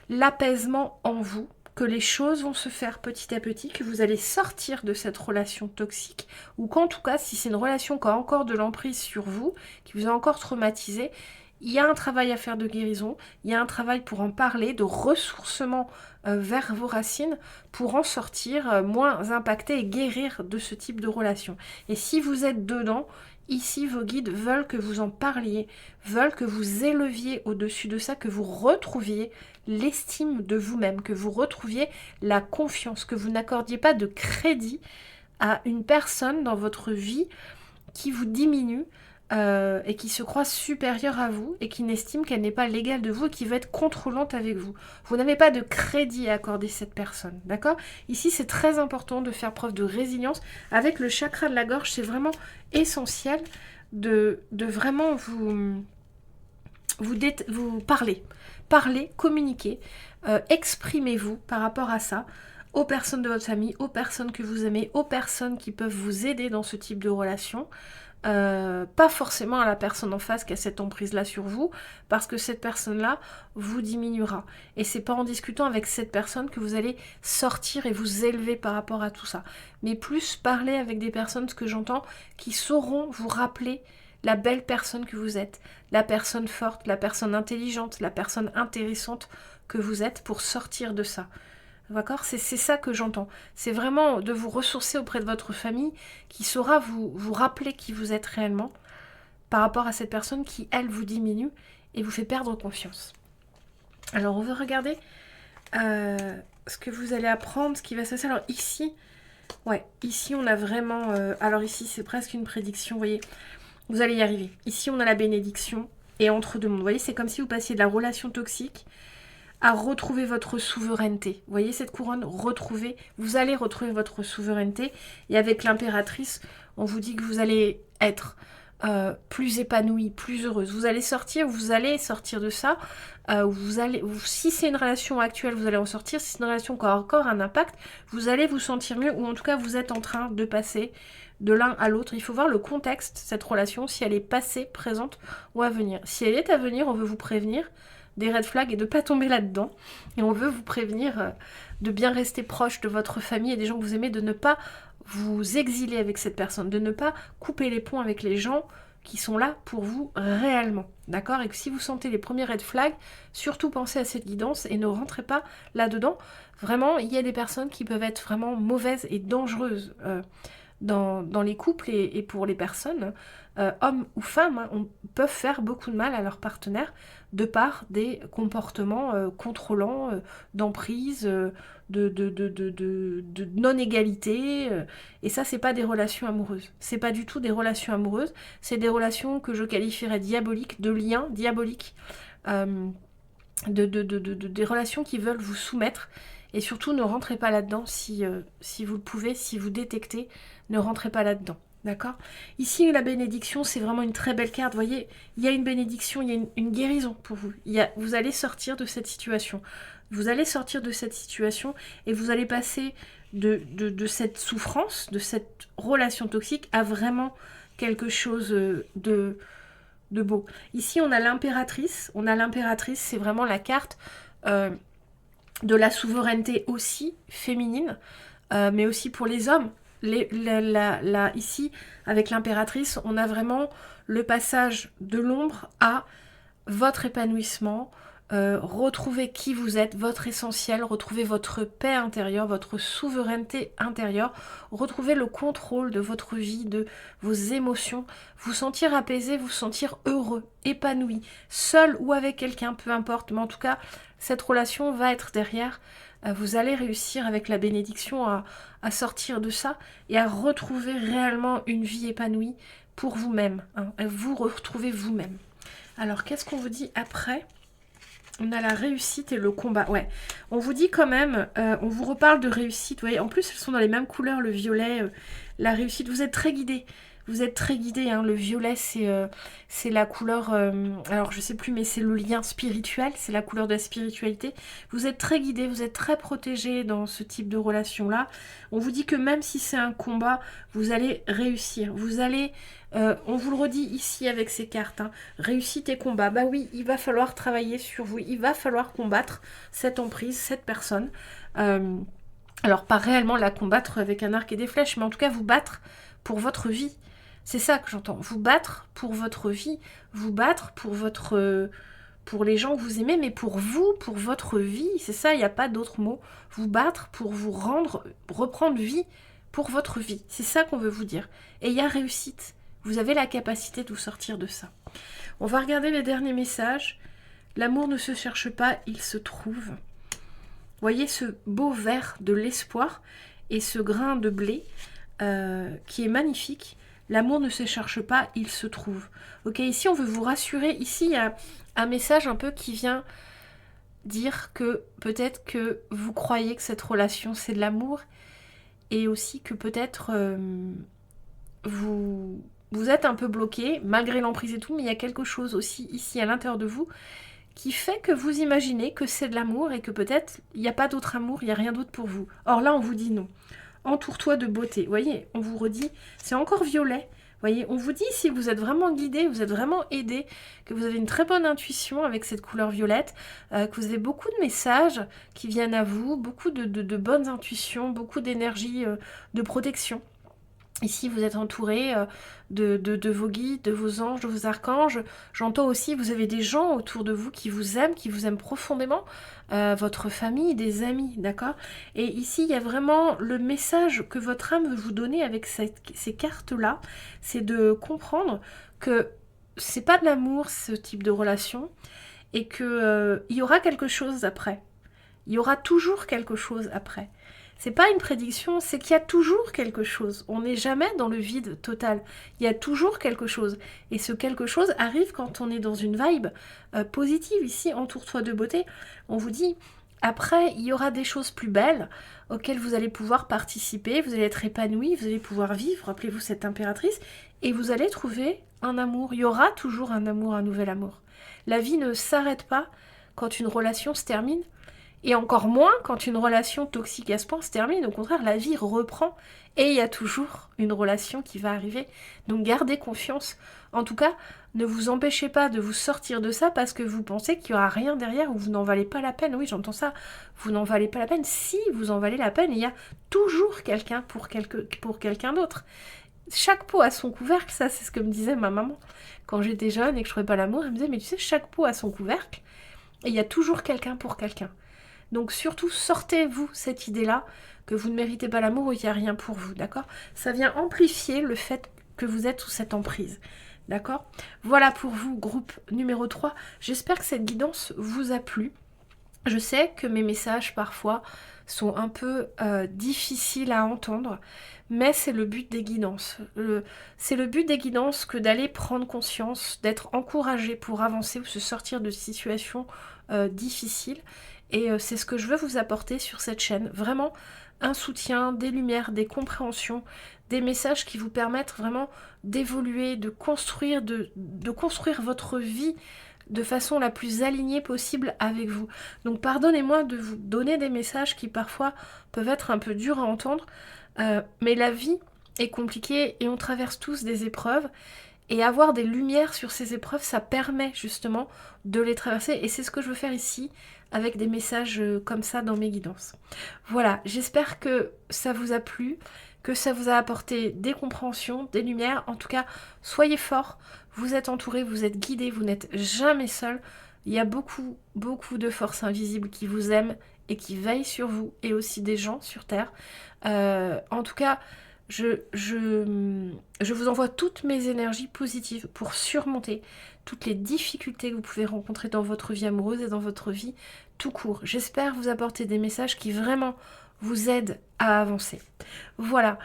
Speaker 1: l'apaisement en vous, que les choses vont se faire petit à petit, que vous allez sortir de cette relation toxique, ou qu'en tout cas, si c'est une relation qui a encore de l'emprise sur vous, qui vous a encore traumatisé, il y a un travail à faire de guérison, il y a un travail pour en parler, de ressourcement vers vos racines, pour en sortir moins impacté et guérir de ce type de relation. Et si vous êtes dedans, ici, vos guides veulent que vous en parliez, veulent que vous éleviez au-dessus de ça, que vous retrouviez l'estime de vous-même, que vous retrouviez la confiance, que vous n'accordiez pas de crédit à une personne dans votre vie qui vous diminue et qui se croit supérieure à vous et qui n'estime qu'elle n'est pas l'égale de vous et qui veut être contrôlante avec vous. Vous n'avez pas de crédit à accorder cette personne, d'accord? Ici, c'est très important de faire preuve de résilience. Avec le chakra de la gorge, c'est vraiment essentiel de vraiment vous parler. Parlez, communiquez, exprimez-vous par rapport à ça, aux personnes de votre famille, aux personnes que vous aimez, aux personnes qui peuvent vous aider dans ce type de relation. Pas forcément à la personne en face qui a cette emprise-là sur vous, parce que cette personne-là vous diminuera. Et c'est pas en discutant avec cette personne que vous allez sortir et vous élever par rapport à tout ça. Mais plus parler avec des personnes, ce que j'entends, qui sauront vous rappeler la belle personne que vous êtes, la personne forte, la personne intelligente, la personne intéressante que vous êtes pour sortir de ça. D'accord? C'est ça que j'entends. C'est vraiment de vous ressourcer auprès de votre famille qui saura vous rappeler qui vous êtes réellement par rapport à cette personne qui, elle, vous diminue et vous fait perdre confiance. Alors, on veut regarder ce que vous allez apprendre, ce qui va se passer. Alors ici, ici on a vraiment... alors ici, c'est presque une prédiction, vous voyez. Vous allez y arriver. Ici, on a la bénédiction et entre deux mondes. Vous voyez, c'est comme si vous passiez de la relation toxique à retrouver votre souveraineté. Vous voyez cette couronne, retrouver, vous allez retrouver votre souveraineté. Et avec l'impératrice, on vous dit que vous allez être plus épanouie, plus heureuse. Vous allez sortir de ça. Si c'est une relation actuelle, vous allez en sortir. Si c'est une relation qui a encore un impact, vous allez vous sentir mieux, ou en tout cas, vous êtes en train de passer de l'un à l'autre. Il faut voir le contexte, cette relation, si elle est passée, présente ou à venir. Si elle est à venir, on veut vous prévenir des red flags et de ne pas tomber là-dedans. Et on veut vous prévenir de bien rester proche de votre famille et des gens que vous aimez, de ne pas vous exiler avec cette personne, de ne pas couper les ponts avec les gens qui sont là pour vous réellement. D'accord? Et que si vous sentez les premiers red flags, surtout pensez à cette guidance et ne rentrez pas là-dedans. Vraiment, il y a des personnes qui peuvent être vraiment mauvaises et dangereuses dans les couples et pour les personnes, hommes ou femmes, peuvent faire beaucoup de mal à leur partenaire de par des comportements contrôlants, d'emprise, de non-égalité. Et ça, c'est pas des relations amoureuses. C'est pas du tout des relations amoureuses. C'est des relations que je qualifierais diaboliques, de liens diaboliques, des relations qui veulent vous soumettre. Et surtout, ne rentrez pas là-dedans si vous le pouvez, si vous détectez, ne rentrez pas là-dedans. D'accord? Ici, la bénédiction, c'est vraiment une très belle carte. Vous voyez, il y a une bénédiction, il y a une guérison pour vous. Vous allez sortir de cette situation. Vous allez sortir de cette situation et vous allez passer de cette souffrance, de cette relation toxique à vraiment quelque chose de beau. Ici, on a l'impératrice. C'est vraiment la carte de la souveraineté aussi féminine, mais aussi pour les hommes. Ici, avec l'impératrice, on a vraiment le passage de l'ombre à votre épanouissement, retrouvez qui vous êtes, votre essentiel, retrouvez votre paix intérieure, votre souveraineté intérieure, retrouvez le contrôle de votre vie, de vos émotions, vous sentir apaisé, vous sentir heureux, épanoui, seul ou avec quelqu'un, peu importe, mais en tout cas, cette relation va être derrière. Vous allez réussir avec la bénédiction à sortir de ça et à retrouver réellement une vie épanouie pour vous-même, hein, vous retrouvez vous-même. Alors, qu'est-ce qu'on vous dit après ? On a la réussite et le combat. Ouais, on vous dit quand même, on vous reparle de réussite. Vous voyez, en plus, elles sont dans les mêmes couleurs, le violet, la réussite. Vous êtes très guidés. Vous êtes très guidés. Hein. Le violet, c'est la couleur... alors, je sais plus, mais c'est le lien spirituel. C'est la couleur de la spiritualité. Vous êtes très guidés. Vous êtes très protégés dans ce type de relation-là. On vous dit que même si c'est un combat, vous allez réussir. Vous allez... on vous le redit ici avec ces cartes, hein. Réussite et combat. Bah oui, il va falloir travailler sur vous, il va falloir combattre cette emprise, cette personne. Alors pas réellement la combattre avec un arc et des flèches, mais en tout cas vous battre pour votre vie. C'est ça que j'entends. Vous battre pour votre vie, vous battre pour pour les gens que vous aimez, mais pour vous, pour votre vie. C'est ça, il n'y a pas d'autre mot. Vous battre pour vous reprendre vie pour votre vie. C'est ça qu'on veut vous dire. Et il y a réussite. Vous avez la capacité de vous sortir de ça. On va regarder les derniers messages. L'amour ne se cherche pas, il se trouve. Voyez ce beau vert de l'espoir et ce grain de blé qui est magnifique. L'amour ne se cherche pas, il se trouve. Ok, ici on veut vous rassurer. Ici il y a un message un peu qui vient dire que peut-être que vous croyez que cette relation c'est de l'amour et aussi que peut-être vous êtes un peu bloqué, malgré l'emprise et tout, mais il y a quelque chose aussi ici à l'intérieur de vous qui fait que vous imaginez que c'est de l'amour et que peut-être il n'y a pas d'autre amour, il n'y a rien d'autre pour vous. Or là, on vous dit non. Entoure-toi de beauté. Vous voyez, on vous redit, c'est encore violet. Vous voyez, on vous dit si vous êtes vraiment guidé, vous êtes vraiment aidé, que vous avez une très bonne intuition avec cette couleur violette, que vous avez beaucoup de messages qui viennent à vous, beaucoup de bonnes intuitions, beaucoup d'énergie de protection. Ici, vous êtes entouré de vos guides, de vos anges, de vos archanges. J'entends aussi, vous avez des gens autour de vous qui vous aiment profondément, votre famille, des amis, d'accord? Et ici, il y a vraiment le message que votre âme veut vous donner avec ces cartes-là, c'est de comprendre que c'est pas de l'amour, ce type de relation, et que il y aura quelque chose après. Il y aura toujours quelque chose après. C'est pas une prédiction, c'est qu'il y a toujours quelque chose. On n'est jamais dans le vide total. Il y a toujours quelque chose. Et ce quelque chose arrive quand on est dans une vibe positive. Ici, entoure-toi de beauté. On vous dit, après, il y aura des choses plus belles auxquelles vous allez pouvoir participer. Vous allez être épanoui, vous allez pouvoir vivre. Rappelez-vous cette impératrice. Et vous allez trouver un amour. Il y aura toujours un amour, un nouvel amour. La vie ne s'arrête pas quand une relation se termine. Et encore moins quand une relation toxique à ce point se termine. Au contraire, la vie reprend et il y a toujours une relation qui va arriver. Donc gardez confiance. En tout cas, ne vous empêchez pas de vous sortir de ça parce que vous pensez qu'il n'y aura rien derrière ou vous n'en valez pas la peine. Oui, j'entends ça. Vous n'en valez pas la peine. Si vous en valez la peine, il y a toujours quelqu'un pour quelqu'un d'autre. Chaque pot a son couvercle, ça c'est ce que me disait ma maman. Quand j'étais jeune et que je ne trouvais pas l'amour, elle me disait, mais tu sais, chaque pot a son couvercle et il y a toujours quelqu'un pour quelqu'un. Donc surtout, sortez-vous cette idée-là, que vous ne méritez pas l'amour ou qu'il n'y a rien pour vous, d'accord? Ça vient amplifier le fait que vous êtes sous cette emprise, d'accord? Voilà pour vous, groupe numéro 3. J'espère que cette guidance vous a plu. Je sais que mes messages, parfois, sont un peu difficiles à entendre, mais c'est le but des guidances. C'est le but des guidances que d'aller prendre conscience, d'être encouragé pour avancer ou se sortir de situations difficiles. Et c'est ce que je veux vous apporter sur cette chaîne. Vraiment un soutien, des lumières, des compréhensions, des messages qui vous permettent vraiment d'évoluer, de construire votre vie de façon la plus alignée possible avec vous. Donc pardonnez-moi de vous donner des messages qui parfois peuvent être un peu durs à entendre, mais la vie est compliquée et on traverse tous des épreuves. Et avoir des lumières sur ces épreuves, ça permet justement de les traverser. Et c'est ce que je veux faire ici, avec des messages comme ça dans mes guidances. Voilà, j'espère que ça vous a plu, que ça vous a apporté des compréhensions, des lumières. En tout cas, soyez forts, vous êtes entourés, vous êtes guidés, vous n'êtes jamais seuls. Il y a beaucoup, beaucoup de forces invisibles qui vous aiment et qui veillent sur vous, et aussi des gens sur Terre. En tout cas, je vous envoie toutes mes énergies positives pour surmonter toutes les difficultés que vous pouvez rencontrer dans votre vie amoureuse et dans votre vie tout court. J'espère vous apporter des messages qui vraiment vous aident à avancer. Voilà,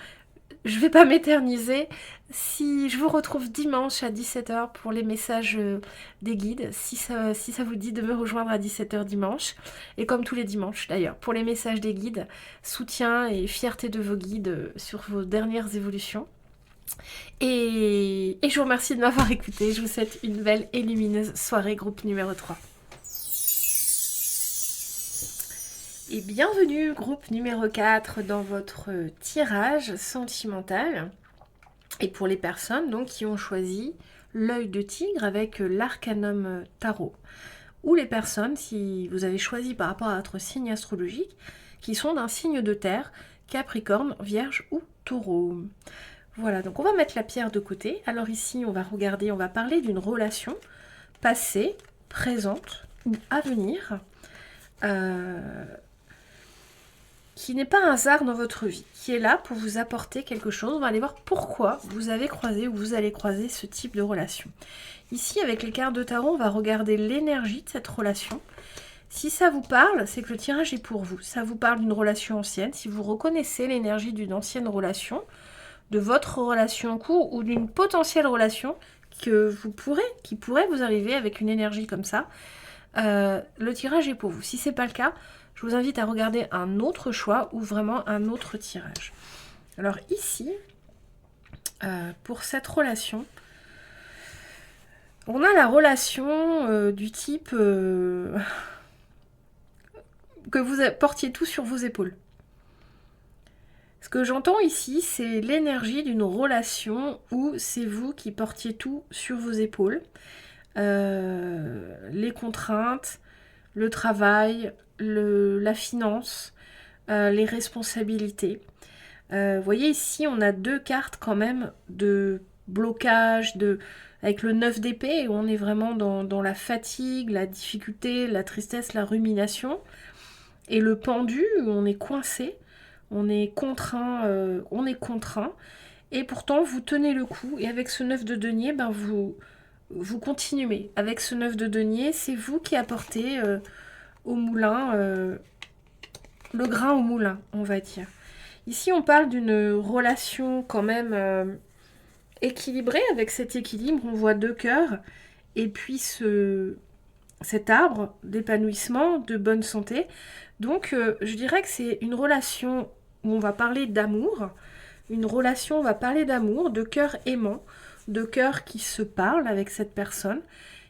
Speaker 1: je vais pas m'éterniser. Si je vous retrouve dimanche à 17 h pour les messages des guides, si ça vous dit de me rejoindre à 17 h dimanche, et comme tous les dimanches d'ailleurs, pour les messages des guides, soutien et fierté de vos guides sur vos dernières évolutions. Et je vous remercie de m'avoir écouté. Je vous souhaite une belle et lumineuse soirée, groupe numéro 3. Et bienvenue, groupe numéro 4, dans votre tirage sentimental. Et pour les personnes donc, qui ont choisi l'œil de tigre avec l'arcanum tarot. Ou les personnes, si vous avez choisi par rapport à votre signe astrologique, qui sont d'un signe de terre, Capricorne, Vierge ou Taureau. Voilà, donc on va mettre la pierre de côté. Alors ici, on va regarder, on va parler d'une relation passée, présente ou à venir, qui n'est pas un hasard dans votre vie, qui est là pour vous apporter quelque chose. On va aller voir pourquoi vous avez croisé ou vous allez croiser ce type de relation. Ici, avec les cartes de tarot, on va regarder l'énergie de cette relation. Si ça vous parle, c'est que le tirage est pour vous. Ça vous parle d'une relation ancienne. Si vous reconnaissez l'énergie d'une ancienne relation, de votre relation en cours ou d'une potentielle relation qui pourrait vous arriver avec une énergie comme ça, le tirage est pour vous. Si c'est pas le cas, je vous invite à regarder un autre choix ou vraiment un autre tirage. Alors ici, pour cette relation, on a la relation du type que vous portiez tout sur vos épaules. Ce que j'entends ici, c'est l'énergie d'une relation où c'est vous qui portiez tout sur vos épaules. Les contraintes, le travail, la finance, les responsabilités. Vous voyez ici, on a deux cartes quand même de blocage, avec le 9 d'épée, où on est vraiment dans la fatigue, la difficulté, la tristesse, la rumination. Et le pendu, où on est coincé. On est contraint, et pourtant vous tenez le coup, et avec ce 9 de denier, ben vous continuez. Avec ce 9 de denier, c'est vous qui apportez au moulin, le grain au moulin, on va dire. Ici, on parle d'une relation quand même équilibrée. Avec cet équilibre, on voit deux cœurs, et puis cet arbre d'épanouissement, de bonne santé. Donc, je dirais que c'est une relation où on va parler d'amour, on va parler d'amour, de cœur aimant, de cœur qui se parle avec cette personne.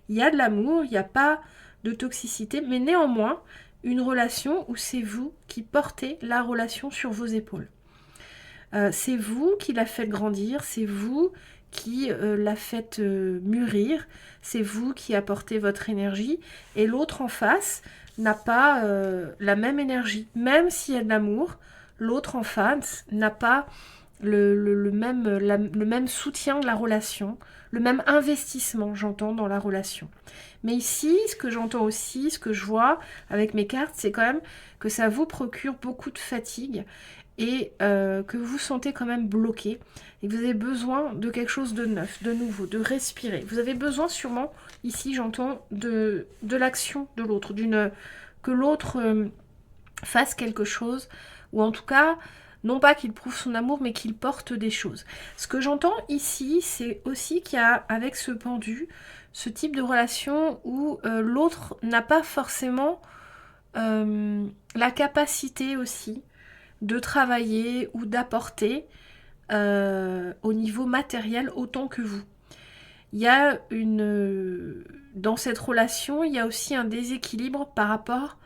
Speaker 1: Il y a de l'amour, il n'y a pas de toxicité, mais néanmoins, une relation où c'est vous qui portez la relation sur vos épaules. C'est vous qui la faites grandir, c'est vous qui la faites mûrir, c'est vous qui apportez votre énergie, et l'autre en face n'a pas la même énergie. Même s'il y a de l'amour, l'autre en face n'a pas le même soutien de la relation, le même investissement, j'entends, dans la relation. Mais ici, ce que j'entends aussi, ce que je vois avec mes cartes, c'est quand même que ça vous procure beaucoup de fatigue, et que vous vous sentez quand même bloqué, et que vous avez besoin de quelque chose de neuf, de nouveau, de respirer. Vous avez besoin sûrement, ici j'entends, de l'action de l'autre, que l'autre fasse quelque chose, ou en tout cas, non pas qu'il prouve son amour, mais qu'il porte des choses. Ce que j'entends ici, c'est aussi qu'il y a, avec ce pendu, ce type de relation où l'autre n'a pas forcément la capacité aussi de travailler ou d'apporter au niveau matériel autant que vous. Il y a dans cette relation, il y a aussi un déséquilibre par rapport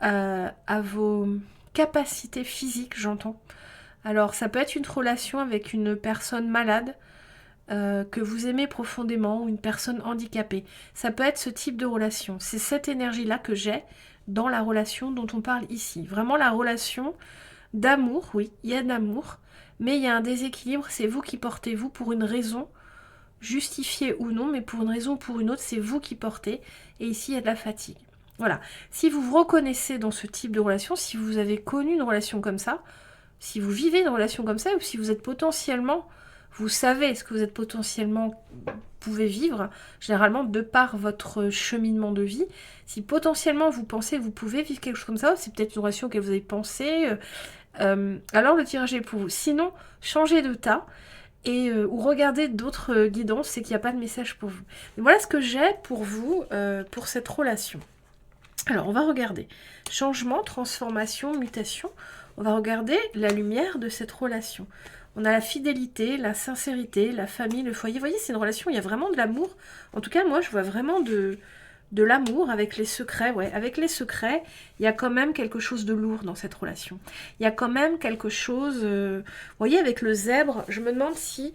Speaker 1: à vos capacités physiques, j'entends. Alors, ça peut être une relation avec une personne malade que vous aimez profondément, ou une personne handicapée. Ça peut être ce type de relation. C'est cette énergie-là que j'ai dans la relation dont on parle ici. Vraiment la relation d'amour, oui, il y a de l'amour, mais il y a un déséquilibre, c'est vous qui portez vous pour une raison, justifiée ou non, mais pour une raison ou pour une autre, c'est vous qui portez. Et ici, il y a de la fatigue. Voilà. Si vous vous reconnaissez dans ce type de relation, si vous avez connu une relation comme ça, si vous vivez une relation comme ça, ou si vous êtes potentiellement, vous savez ce que vous êtes potentiellement pouvez vivre, généralement de par votre cheminement de vie, si potentiellement vous pensez que vous pouvez vivre quelque chose comme ça, c'est peut-être une relation que vous avez pensé, alors le tirage est pour vous. Sinon, changez de tas ou regardez d'autres guidances, c'est qu'il n'y a pas de message pour vous. Mais voilà ce que j'ai pour vous, pour cette relation. Alors, on va regarder changement, transformation, mutation. On va regarder la lumière de cette relation. On a la fidélité, la sincérité, la famille, le foyer. Vous voyez, c'est une relation où il y a vraiment de l'amour. En tout cas, moi, je vois vraiment de l'amour avec les secrets. Ouais, avec les secrets, il y a quand même quelque chose de lourd dans cette relation. Il y a quand même quelque chose... vous voyez, avec le zèbre, je me demande si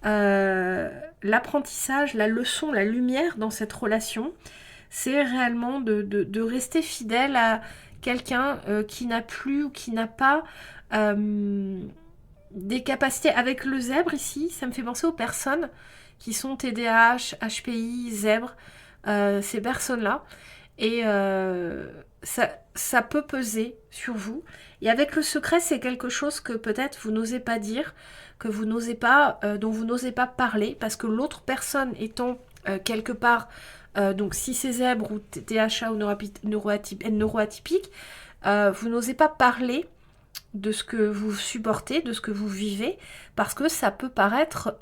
Speaker 1: l'apprentissage, la leçon, la lumière dans cette relation, c'est réellement de rester fidèle à quelqu'un qui n'a plus ou qui n'a pas des capacités. Avec le zèbre ici, ça me fait penser aux personnes qui sont TDAH, HPI, zèbre, ces personnes-là. Et ça peut peser sur vous. Et avec le secret, c'est quelque chose que peut-être vous n'osez pas dire, que vous n'osez pas, dont vous n'osez pas parler, parce que l'autre personne étant quelque part... donc si c'est zèbre ou THA ou neuroatypique, vous n'osez pas parler de ce que vous supportez, de ce que vous vivez, parce que ça peut paraître,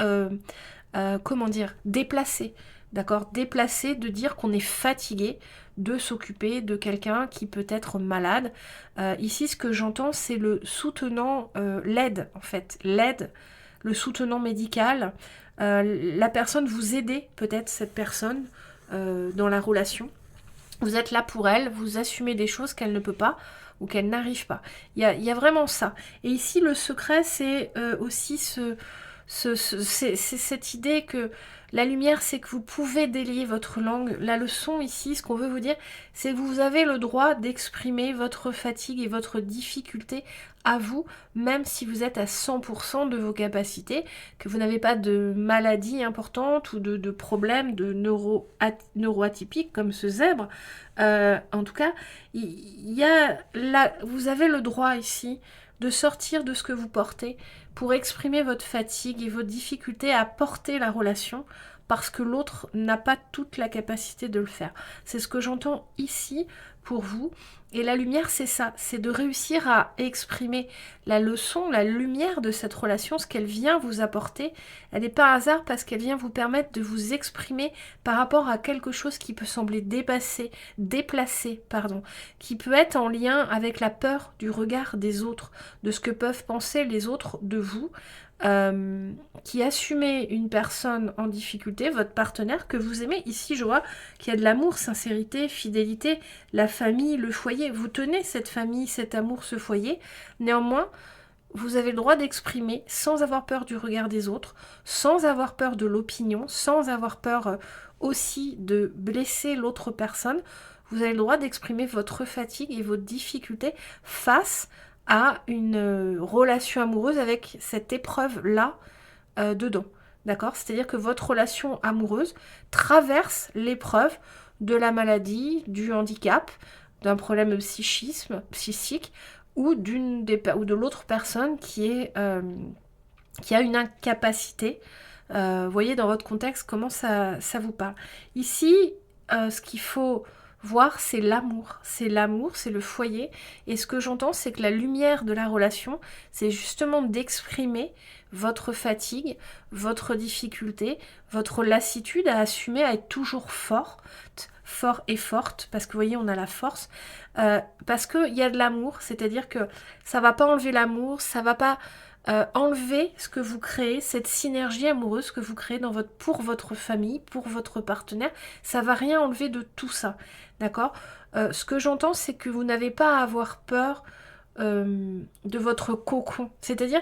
Speaker 1: comment dire, déplacé. D'accord, déplacé de dire qu'on est fatigué de s'occuper de quelqu'un qui peut être malade. Ici, ce que j'entends, c'est le soutenant, l'aide en fait, l'aide, le soutenant médical, la personne, vous aidez peut-être cette personne dans la relation. Vous êtes là pour elle, vous assumez des choses qu'elle ne peut pas ou qu'elle n'arrive pas. Il y a vraiment ça. Et ici, le secret, c'est aussi c'est cette idée que la lumière, c'est que vous pouvez délier votre langue. La leçon ici, ce qu'on veut vous dire, c'est que vous avez le droit d'exprimer votre fatigue et votre difficulté à vous, même si vous êtes à 100% de vos capacités, que vous n'avez pas de maladie importante ou de problèmes de neuroatypiques comme ce zèbre. En tout cas, vous avez le droit ici de sortir de ce que vous portez pour exprimer votre fatigue et votre difficulté à porter la relation parce que l'autre n'a pas toute la capacité de le faire. C'est ce que j'entends ici pour vous. Et la lumière, c'est ça, c'est de réussir à exprimer la leçon, la lumière de cette relation, ce qu'elle vient vous apporter. Elle n'est pas un hasard parce qu'elle vient vous permettre de vous exprimer par rapport à quelque chose qui peut sembler déplacé, qui peut être en lien avec la peur du regard des autres, de ce que peuvent penser les autres de vous. Qui assumez une personne en difficulté, votre partenaire que vous aimez. Ici, je vois qu'il y a de l'amour, sincérité, fidélité, la famille, le foyer. Vous tenez cette famille, cet amour, ce foyer. Néanmoins, vous avez le droit d'exprimer sans avoir peur du regard des autres, sans avoir peur de l'opinion, sans avoir peur aussi de blesser l'autre personne. Vous avez le droit d'exprimer votre fatigue et votre difficulté face à une relation amoureuse avec cette épreuve-là dedans. D'accord? C'est-à-dire que votre relation amoureuse traverse l'épreuve de la maladie, du handicap, d'un problème psychique ou de l'autre personne qui a une incapacité. Vous voyez dans votre contexte comment ça vous parle. Ici, ce qu'il faut voir, c'est l'amour, c'est le foyer. Et ce que j'entends, c'est que la lumière de la relation, c'est justement d'exprimer votre fatigue, votre difficulté, votre lassitude à assumer, à être toujours fort et forte, parce que vous voyez, on a la force, parce qu'il y a de l'amour, c'est-à-dire que ça va pas enlever l'amour, ça va pas enlever ce que vous créez, cette synergie amoureuse que vous créez pour votre famille, pour votre partenaire, ça va rien enlever de tout ça, d'accord? Ce que j'entends, c'est que vous n'avez pas à avoir peur de votre cocon, c'est-à-dire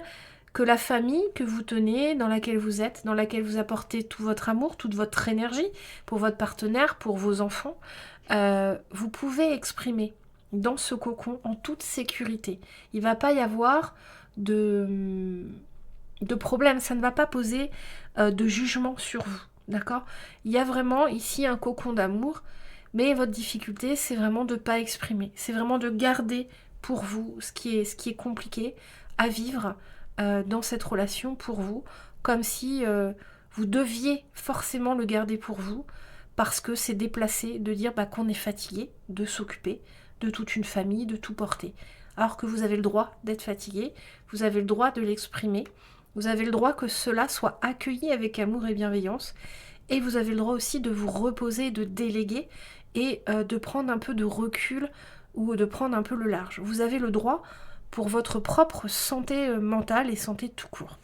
Speaker 1: que la famille que vous tenez, dans laquelle vous êtes, dans laquelle vous apportez tout votre amour, toute votre énergie, pour votre partenaire, pour vos enfants, vous pouvez exprimer dans ce cocon en toute sécurité. Il ne va pas y avoir de de problème, ça ne va pas poser de jugement sur vous, d'accord? Il y a vraiment ici un cocon d'amour, mais votre difficulté, c'est vraiment de ne pas exprimer. C'est vraiment de garder pour vous ce qui est compliqué à vivre dans cette relation pour vous, comme si vous deviez forcément le garder pour vous, parce que c'est déplacé de dire qu'on est fatigué de s'occuper de toute une famille, de tout porter. Alors que vous avez le droit d'être fatigué, vous avez le droit de l'exprimer, vous avez le droit que cela soit accueilli avec amour et bienveillance, et vous avez le droit aussi de vous reposer, de déléguer, et de prendre un peu de recul, ou de prendre un peu le large. Vous avez le droit pour votre propre santé mentale et santé tout court.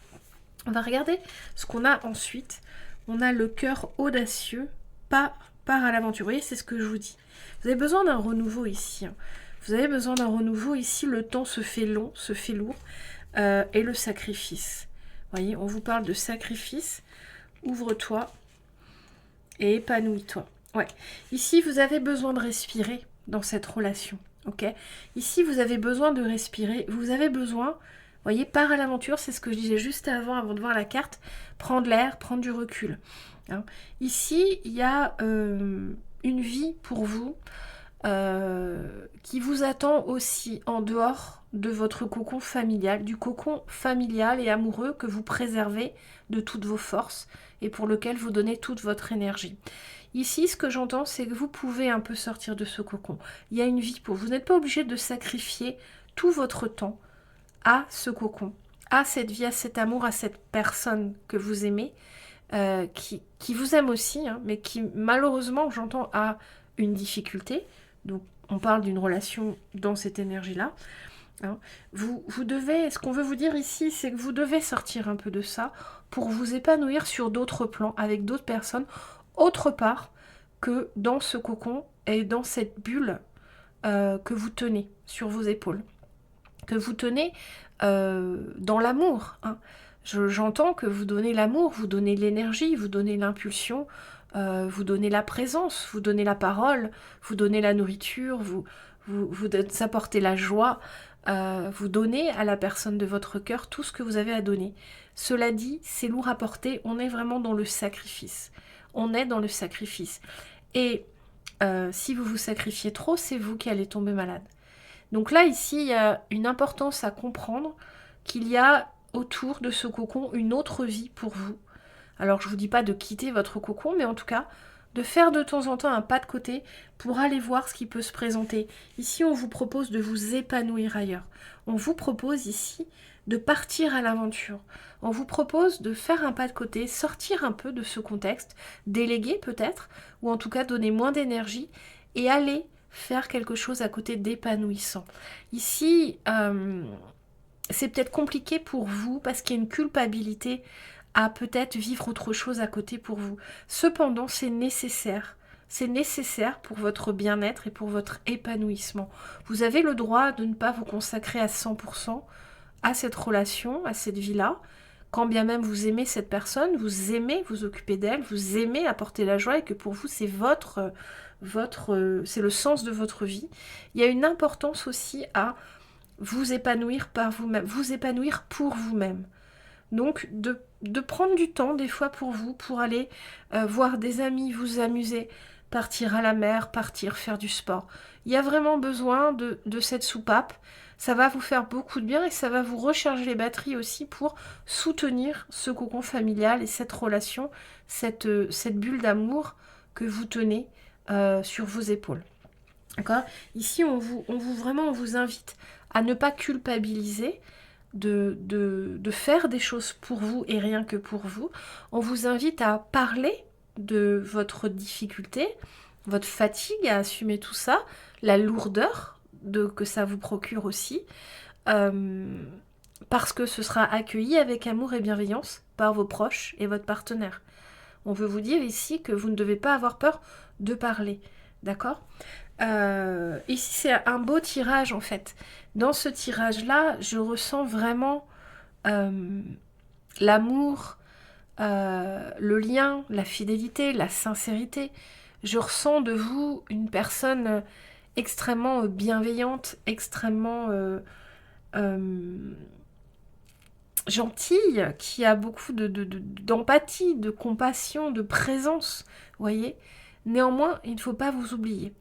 Speaker 1: On va regarder ce qu'on a ensuite. On a le cœur audacieux, part à l'aventure. Vous voyez, c'est ce que je vous dis. Vous avez besoin d'un renouveau ici. Vous avez besoin d'un renouveau ici. Le temps se fait long, se fait lourd. Et le sacrifice. Vous voyez, on vous parle de sacrifice. Ouvre-toi et épanouis-toi. Ouais. Ici, vous avez besoin de respirer dans cette relation. Ok. Ici, vous avez besoin de respirer. Vous avez besoin... Vous voyez, part à l'aventure, c'est ce que je disais juste avant de voir la carte. Prendre l'air, prendre du recul. Hein. Ici, il y a une vie pour vous qui vous attend aussi en dehors de votre cocon familial, du cocon familial et amoureux que vous préservez de toutes vos forces et pour lequel vous donnez toute votre énergie. Ici, ce que j'entends, c'est que vous pouvez un peu sortir de ce cocon. Il y a une vie pour vous. Vous n'êtes pas obligé de sacrifier tout votre temps à ce cocon, à cette vie, à cet amour, à cette personne que vous aimez, qui vous aime aussi, hein, mais qui malheureusement, j'entends, a une difficulté. Donc on parle d'une relation dans cette énergie-là. Hein. Vous devez, ce qu'on veut vous dire ici, c'est que vous devez sortir un peu de ça pour vous épanouir sur d'autres plans, avec d'autres personnes, autre part que dans ce cocon et dans cette bulle que vous tenez sur vos épaules. Que vous tenez dans l'amour. Hein. J'entends que vous donnez l'amour, vous donnez l'énergie, vous donnez l'impulsion, vous donnez la présence, vous donnez la parole, vous donnez la nourriture, vous apportez la joie, vous donnez à la personne de votre cœur tout ce que vous avez à donner. Cela dit, c'est lourd à porter, on est vraiment dans le sacrifice. On est dans le sacrifice. Et si vous vous sacrifiez trop, c'est vous qui allez tomber malade. Donc là, ici, il y a une importance à comprendre qu'il y a autour de ce cocon une autre vie pour vous. Alors, je ne vous dis pas de quitter votre cocon, mais en tout cas, de faire de temps en temps un pas de côté pour aller voir ce qui peut se présenter. Ici, on vous propose de vous épanouir ailleurs. On vous propose ici de partir à l'aventure. On vous propose de faire un pas de côté, sortir un peu de ce contexte, déléguer peut-être, ou en tout cas donner moins d'énergie et aller faire quelque chose à côté d'épanouissant. Ici, c'est peut-être compliqué pour vous parce qu'il y a une culpabilité à peut-être vivre autre chose à côté pour vous. Cependant, c'est nécessaire. C'est nécessaire pour votre bien-être et pour votre épanouissement. Vous avez le droit de ne pas vous consacrer à 100% à cette relation, à cette vie-là. Quand bien même vous aimez cette personne, vous aimez vous occuper d'elle, vous aimez apporter la joie et que pour vous c'est c'est le sens de votre vie. Il y a une importance aussi à vous épanouir par vous-même, vous épanouir pour vous-même. Donc de prendre du temps des fois pour vous, pour aller voir des amis, vous amuser, partir à la mer, partir faire du sport. Il y a vraiment besoin de cette soupape. Ça va vous faire beaucoup de bien et ça va vous recharger les batteries aussi pour soutenir ce cocon familial et cette relation, cette bulle d'amour que vous tenez sur vos épaules. D'accord ? Ici, on vous invite à ne pas culpabiliser de faire des choses pour vous et rien que pour vous. On vous invite à parler de votre difficulté, votre fatigue à assumer tout ça, la lourdeur que ça vous procure aussi, parce que ce sera accueilli avec amour et bienveillance par vos proches et votre partenaire. On veut vous dire ici que vous ne devez pas avoir peur de parler, d'accord ? Ici, c'est un beau tirage en fait. Dans ce tirage-là, je ressens vraiment l'amour, le lien, la fidélité, la sincérité. Je ressens de vous une personne extrêmement bienveillante, extrêmement... gentille, qui a beaucoup d'empathie, de compassion, de présence, vous voyez. Néanmoins, il ne faut pas vous oublier.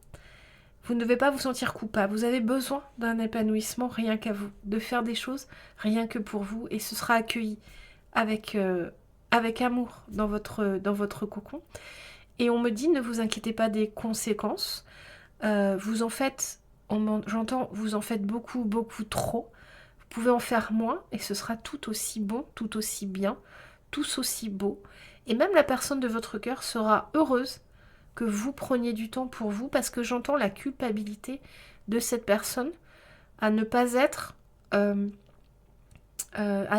Speaker 1: Vous ne devez pas vous sentir coupable. Vous avez besoin d'un épanouissement rien qu'à vous, de faire des choses rien que pour vous, et ce sera accueilli avec, avec amour dans votre cocon. Et on me dit, ne vous inquiétez pas des conséquences. Vous en faites, j'entends, vous en faites beaucoup, beaucoup trop. Vous pouvez en faire moins et ce sera tout aussi bon, tout aussi bien, tout aussi beau. Et même la personne de votre cœur sera heureuse que vous preniez du temps pour vous, parce que j'entends la culpabilité de cette personne à ne pas être, à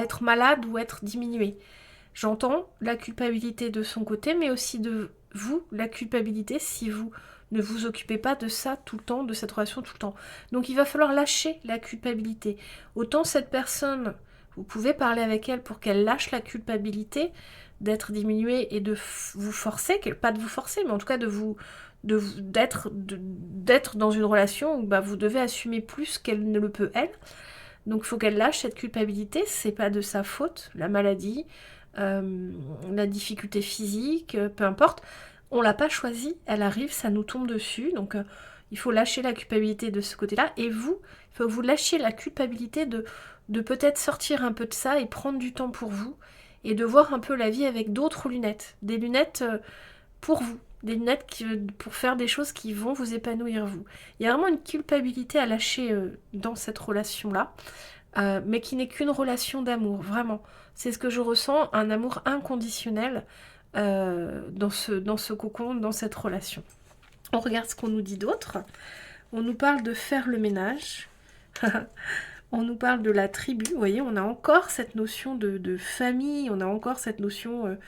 Speaker 1: être malade ou être diminuée. J'entends la culpabilité de son côté, mais aussi de vous, la culpabilité si vous ne vous occupez pas de ça tout le temps, de cette relation tout le temps. Donc il va falloir lâcher la culpabilité. Autant cette personne, vous pouvez parler avec elle pour qu'elle lâche la culpabilité d'être diminuée et de vous forcer, pas de vous forcer, mais en tout cas d'être dans une relation où vous devez assumer plus qu'elle ne le peut elle. Donc il faut qu'elle lâche cette culpabilité, c'est pas de sa faute, la maladie, la difficulté physique, peu importe. On l'a pas choisie, elle arrive, ça nous tombe dessus, donc il faut lâcher la culpabilité de ce côté-là, et vous, il faut que vous lâchiez la culpabilité de peut-être sortir un peu de ça et prendre du temps pour vous, et de voir un peu la vie avec d'autres lunettes, des lunettes pour vous, des lunettes pour faire des choses qui vont vous épanouir vous. Il y a vraiment une culpabilité à lâcher dans cette relation-là, mais qui n'est qu'une relation d'amour, vraiment. C'est ce que je ressens, un amour inconditionnel dans ce cocon, dans cette relation. On regarde ce qu'on nous dit d'autre. On nous parle de faire le ménage. On nous parle de la tribu. Vous voyez, on a encore cette notion de famille, on a encore cette notion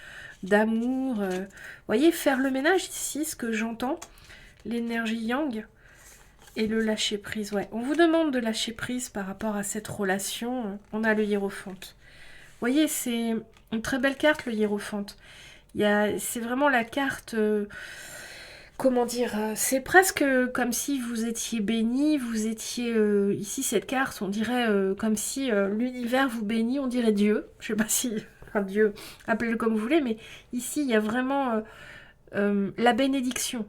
Speaker 1: d'amour. Vous voyez, faire le ménage ici, ce que j'entends, l'énergie yang et le lâcher prise. Ouais, on vous demande de lâcher prise par rapport à cette relation. On a le hiérophante. Vous voyez, c'est une très belle carte, le hiérophante. C'est vraiment la carte, comment dire, c'est presque comme si vous étiez béni, vous étiez, ici cette carte, on dirait comme si l'univers vous bénit, on dirait Dieu, je sais pas si, enfin Dieu, appelez-le comme vous voulez, mais ici il y a vraiment la bénédiction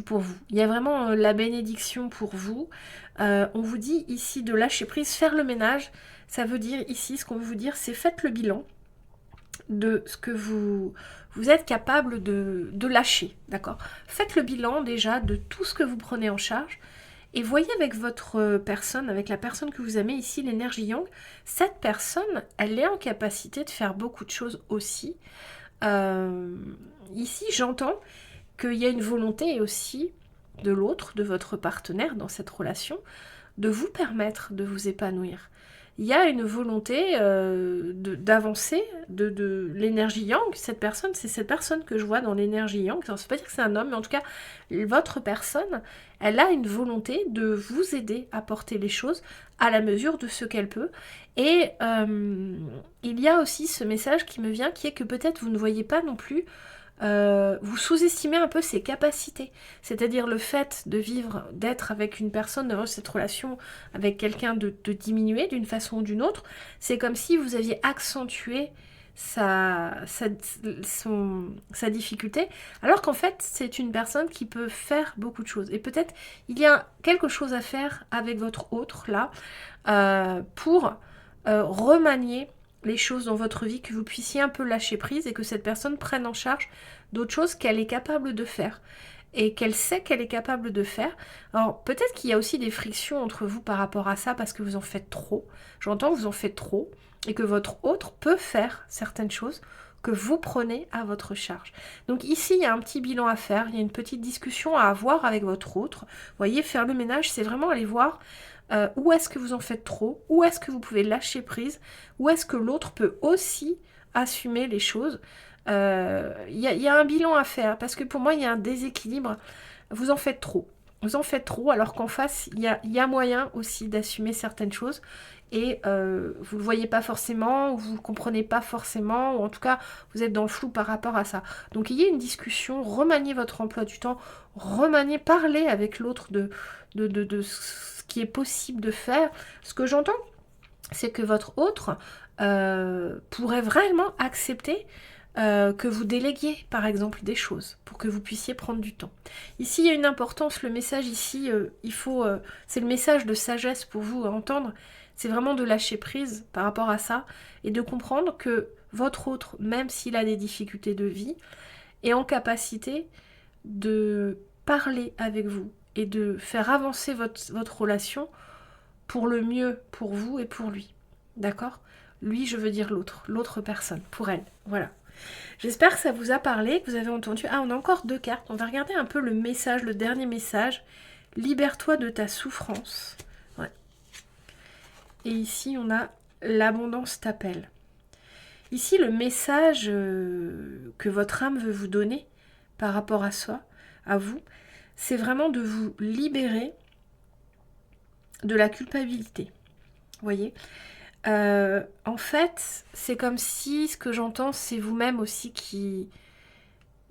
Speaker 1: pour vous. Il y a vraiment la bénédiction pour vous. On vous dit ici de lâcher prise, faire le ménage, ça veut dire ici, ce qu'on veut vous dire, c'est faites le bilan de ce que vous êtes capable de lâcher, d'accord? Faites le bilan déjà de tout ce que vous prenez en charge et voyez avec votre personne, avec la personne que vous aimez ici, l'énergie yang, cette personne, elle est en capacité de faire beaucoup de choses aussi. Ici, j'entends qu'il y a une volonté aussi de l'autre, de votre partenaire dans cette relation, de vous permettre de vous épanouir. Il y a une volonté d'avancer de l'énergie yang. Cette personne, c'est cette personne que je vois dans l'énergie yang. Ça ne veut pas dire que c'est un homme, mais en tout cas, votre personne, elle a une volonté de vous aider à porter les choses à la mesure de ce qu'elle peut. Et il y a aussi ce message qui me vient, qui est que peut-être vous ne voyez pas non plus, vous sous-estimez un peu ses capacités, c'est-à-dire le fait de vivre, d'être avec une personne, d'avoir cette relation avec quelqu'un, de diminuer d'une façon ou d'une autre, c'est comme si vous aviez accentué sa difficulté, alors qu'en fait c'est une personne qui peut faire beaucoup de choses, et peut-être il y a quelque chose à faire avec votre autre là, pour remanier les choses dans votre vie, que vous puissiez un peu lâcher prise et que cette personne prenne en charge d'autres choses qu'elle est capable de faire et qu'elle sait qu'elle est capable de faire. Alors peut-être qu'il y a aussi des frictions entre vous par rapport à ça parce que vous en faites trop. J'entends que vous en faites trop et que votre autre peut faire certaines choses que vous prenez à votre charge. Donc ici, il y a un petit bilan à faire, il y a une petite discussion à avoir avec votre autre. Vous voyez, faire le ménage, c'est vraiment aller voir où est-ce que vous en faites trop, où est-ce que vous pouvez lâcher prise, où est-ce que l'autre peut aussi assumer les choses. Il y a un bilan à faire, parce que pour moi, il y a un déséquilibre. Vous en faites trop. Vous en faites trop, alors qu'en face, il y a moyen aussi d'assumer certaines choses. Et vous ne le voyez pas forcément, ou vous ne le comprenez pas forcément, ou en tout cas, vous êtes dans le flou par rapport à ça. Donc, il y a une discussion, remaniez votre emploi du temps, parlez avec l'autre de ce qui est possible de faire. Ce que j'entends, c'est que votre autre pourrait vraiment accepter que vous déléguiez par exemple des choses pour que vous puissiez prendre du temps. Ici il y a une importance, le message ici, c'est le message de sagesse pour vous à entendre, c'est vraiment de lâcher prise par rapport à ça et de comprendre que votre autre, même s'il a des difficultés de vie, est en capacité de parler avec vous et de faire avancer votre relation pour le mieux pour vous et pour lui. D'accord? Lui, je veux dire l'autre personne, pour elle. Voilà. J'espère que ça vous a parlé, que vous avez entendu. Ah, on a encore 2 cartes. On va regarder un peu le message, le dernier message. Libère-toi de ta souffrance. Ouais. Et ici, on a l'abondance t'appelle. Ici, le message que votre âme veut vous donner par rapport à soi, à vous, c'est vraiment de vous libérer de la culpabilité. Vous voyez ? En fait, c'est comme si, ce que j'entends, c'est vous-même aussi qui...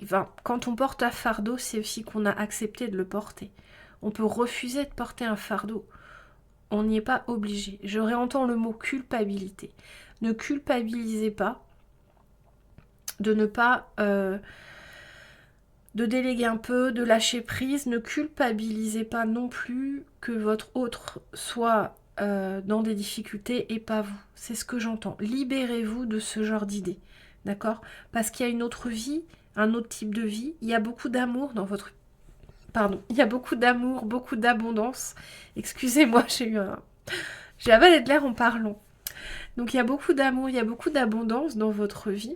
Speaker 1: Enfin, quand on porte un fardeau, c'est aussi qu'on a accepté de le porter. On peut refuser de porter un fardeau. On n'y est pas obligé. Je réentends le mot culpabilité. Ne culpabilisez pas de ne pas... de déléguer un peu, de lâcher prise. Ne culpabilisez pas non plus que votre autre soit dans des difficultés et pas vous. C'est ce que j'entends. Libérez-vous de ce genre d'idées. D'accord? Parce qu'il y a une autre vie, un autre type de vie. Il y a beaucoup d'amour dans votre... Pardon. Il y a beaucoup d'amour, beaucoup d'abondance. Excusez-moi, j'ai avalé de l'air en parlant. Donc il y a beaucoup d'amour, il y a beaucoup d'abondance dans votre vie.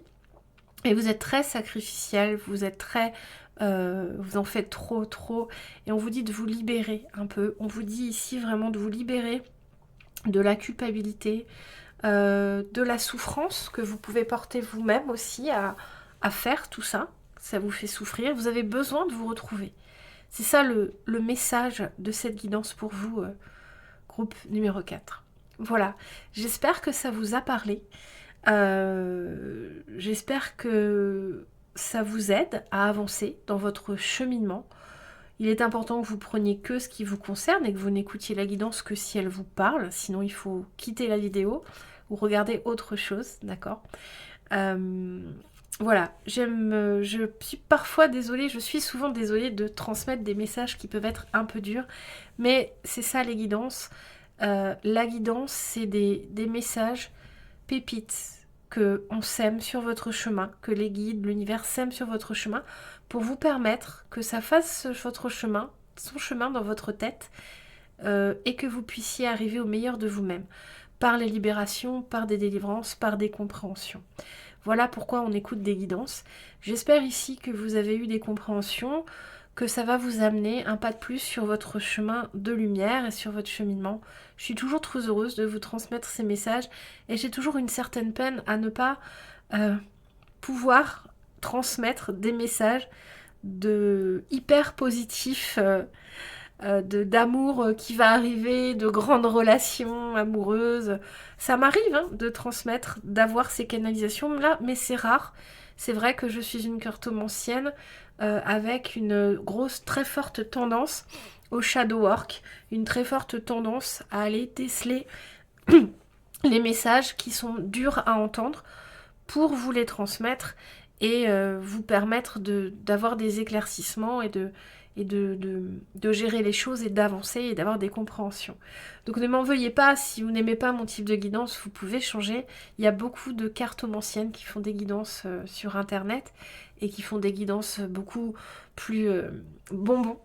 Speaker 1: Et vous êtes très sacrificiel, vous êtes très... vous en faites trop. Et on vous dit de vous libérer un peu. On vous dit ici vraiment de vous libérer de la culpabilité, de la souffrance que vous pouvez porter vous-même aussi à faire tout ça. Ça vous fait souffrir. Vous avez besoin de vous retrouver. C'est ça le message de cette guidance pour vous, groupe numéro 4. Voilà. J'espère que ça vous a parlé. J'espère que ça vous aide à avancer dans votre cheminement. Il est important que vous preniez que ce qui vous concerne et que vous n'écoutiez la guidance que si elle vous parle, sinon il faut quitter la vidéo ou regarder autre chose, d'accord? Voilà, je suis parfois désolée, je suis souvent désolée de transmettre des messages qui peuvent être un peu durs, mais c'est ça les guidances. La guidance, c'est des messages pépites que on sème sur votre chemin, que les guides, l'univers sème sur votre chemin pour vous permettre que ça fasse votre chemin, son chemin dans votre tête et que vous puissiez arriver au meilleur de vous-même par les libérations, par des délivrances, par des compréhensions. Voilà pourquoi on écoute des guidances. J'espère ici que vous avez eu des compréhensions, que ça va vous amener un pas de plus sur votre chemin de lumière et sur votre cheminement. Je suis toujours trop heureuse de vous transmettre ces messages et j'ai toujours une certaine peine à ne pas pouvoir transmettre des messages de hyper positifs, d'amour qui va arriver, de grandes relations amoureuses. Ça m'arrive de transmettre, d'avoir ces canalisations-là, mais c'est rare. C'est vrai que je suis une cartomancienne avec une très forte tendance au shadow work, une très forte tendance à aller déceler les messages qui sont durs à entendre pour vous les transmettre et vous permettre d'avoir des éclaircissements et de gérer les choses et d'avancer et d'avoir des compréhensions. Donc ne m'en veuillez pas, si vous n'aimez pas mon type de guidance, vous pouvez changer. Il y a beaucoup de cartomanciennes qui font des guidances sur internet et qui font des guidances beaucoup plus bonbons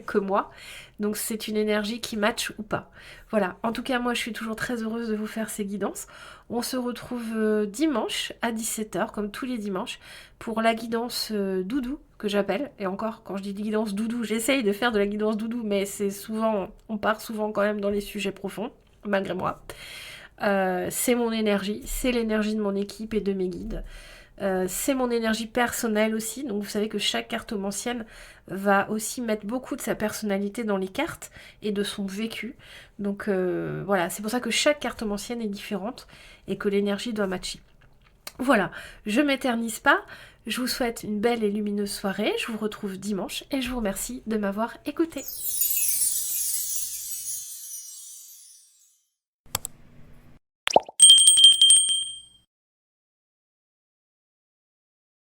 Speaker 1: que moi. Donc c'est une énergie qui match ou pas. Voilà, en tout cas moi je suis toujours très heureuse de vous faire ces guidances. On se retrouve dimanche à 17h comme tous les dimanches pour la guidance doudou que j'appelle. Et encore, quand je dis guidance doudou, j'essaye de faire de la guidance doudou, mais c'est souvent, on part souvent quand même dans les sujets profonds, malgré moi. C'est mon énergie, c'est l'énergie de mon équipe et de mes guides. C'est mon énergie personnelle aussi, donc vous savez que chaque cartomancienne va aussi mettre beaucoup de sa personnalité dans les cartes et de son vécu. Donc voilà, c'est pour ça que chaque cartomancienne est différente et que l'énergie doit matcher. Voilà, je m'éternise pas, je vous souhaite une belle et lumineuse soirée, je vous retrouve dimanche et je vous remercie de m'avoir écouté.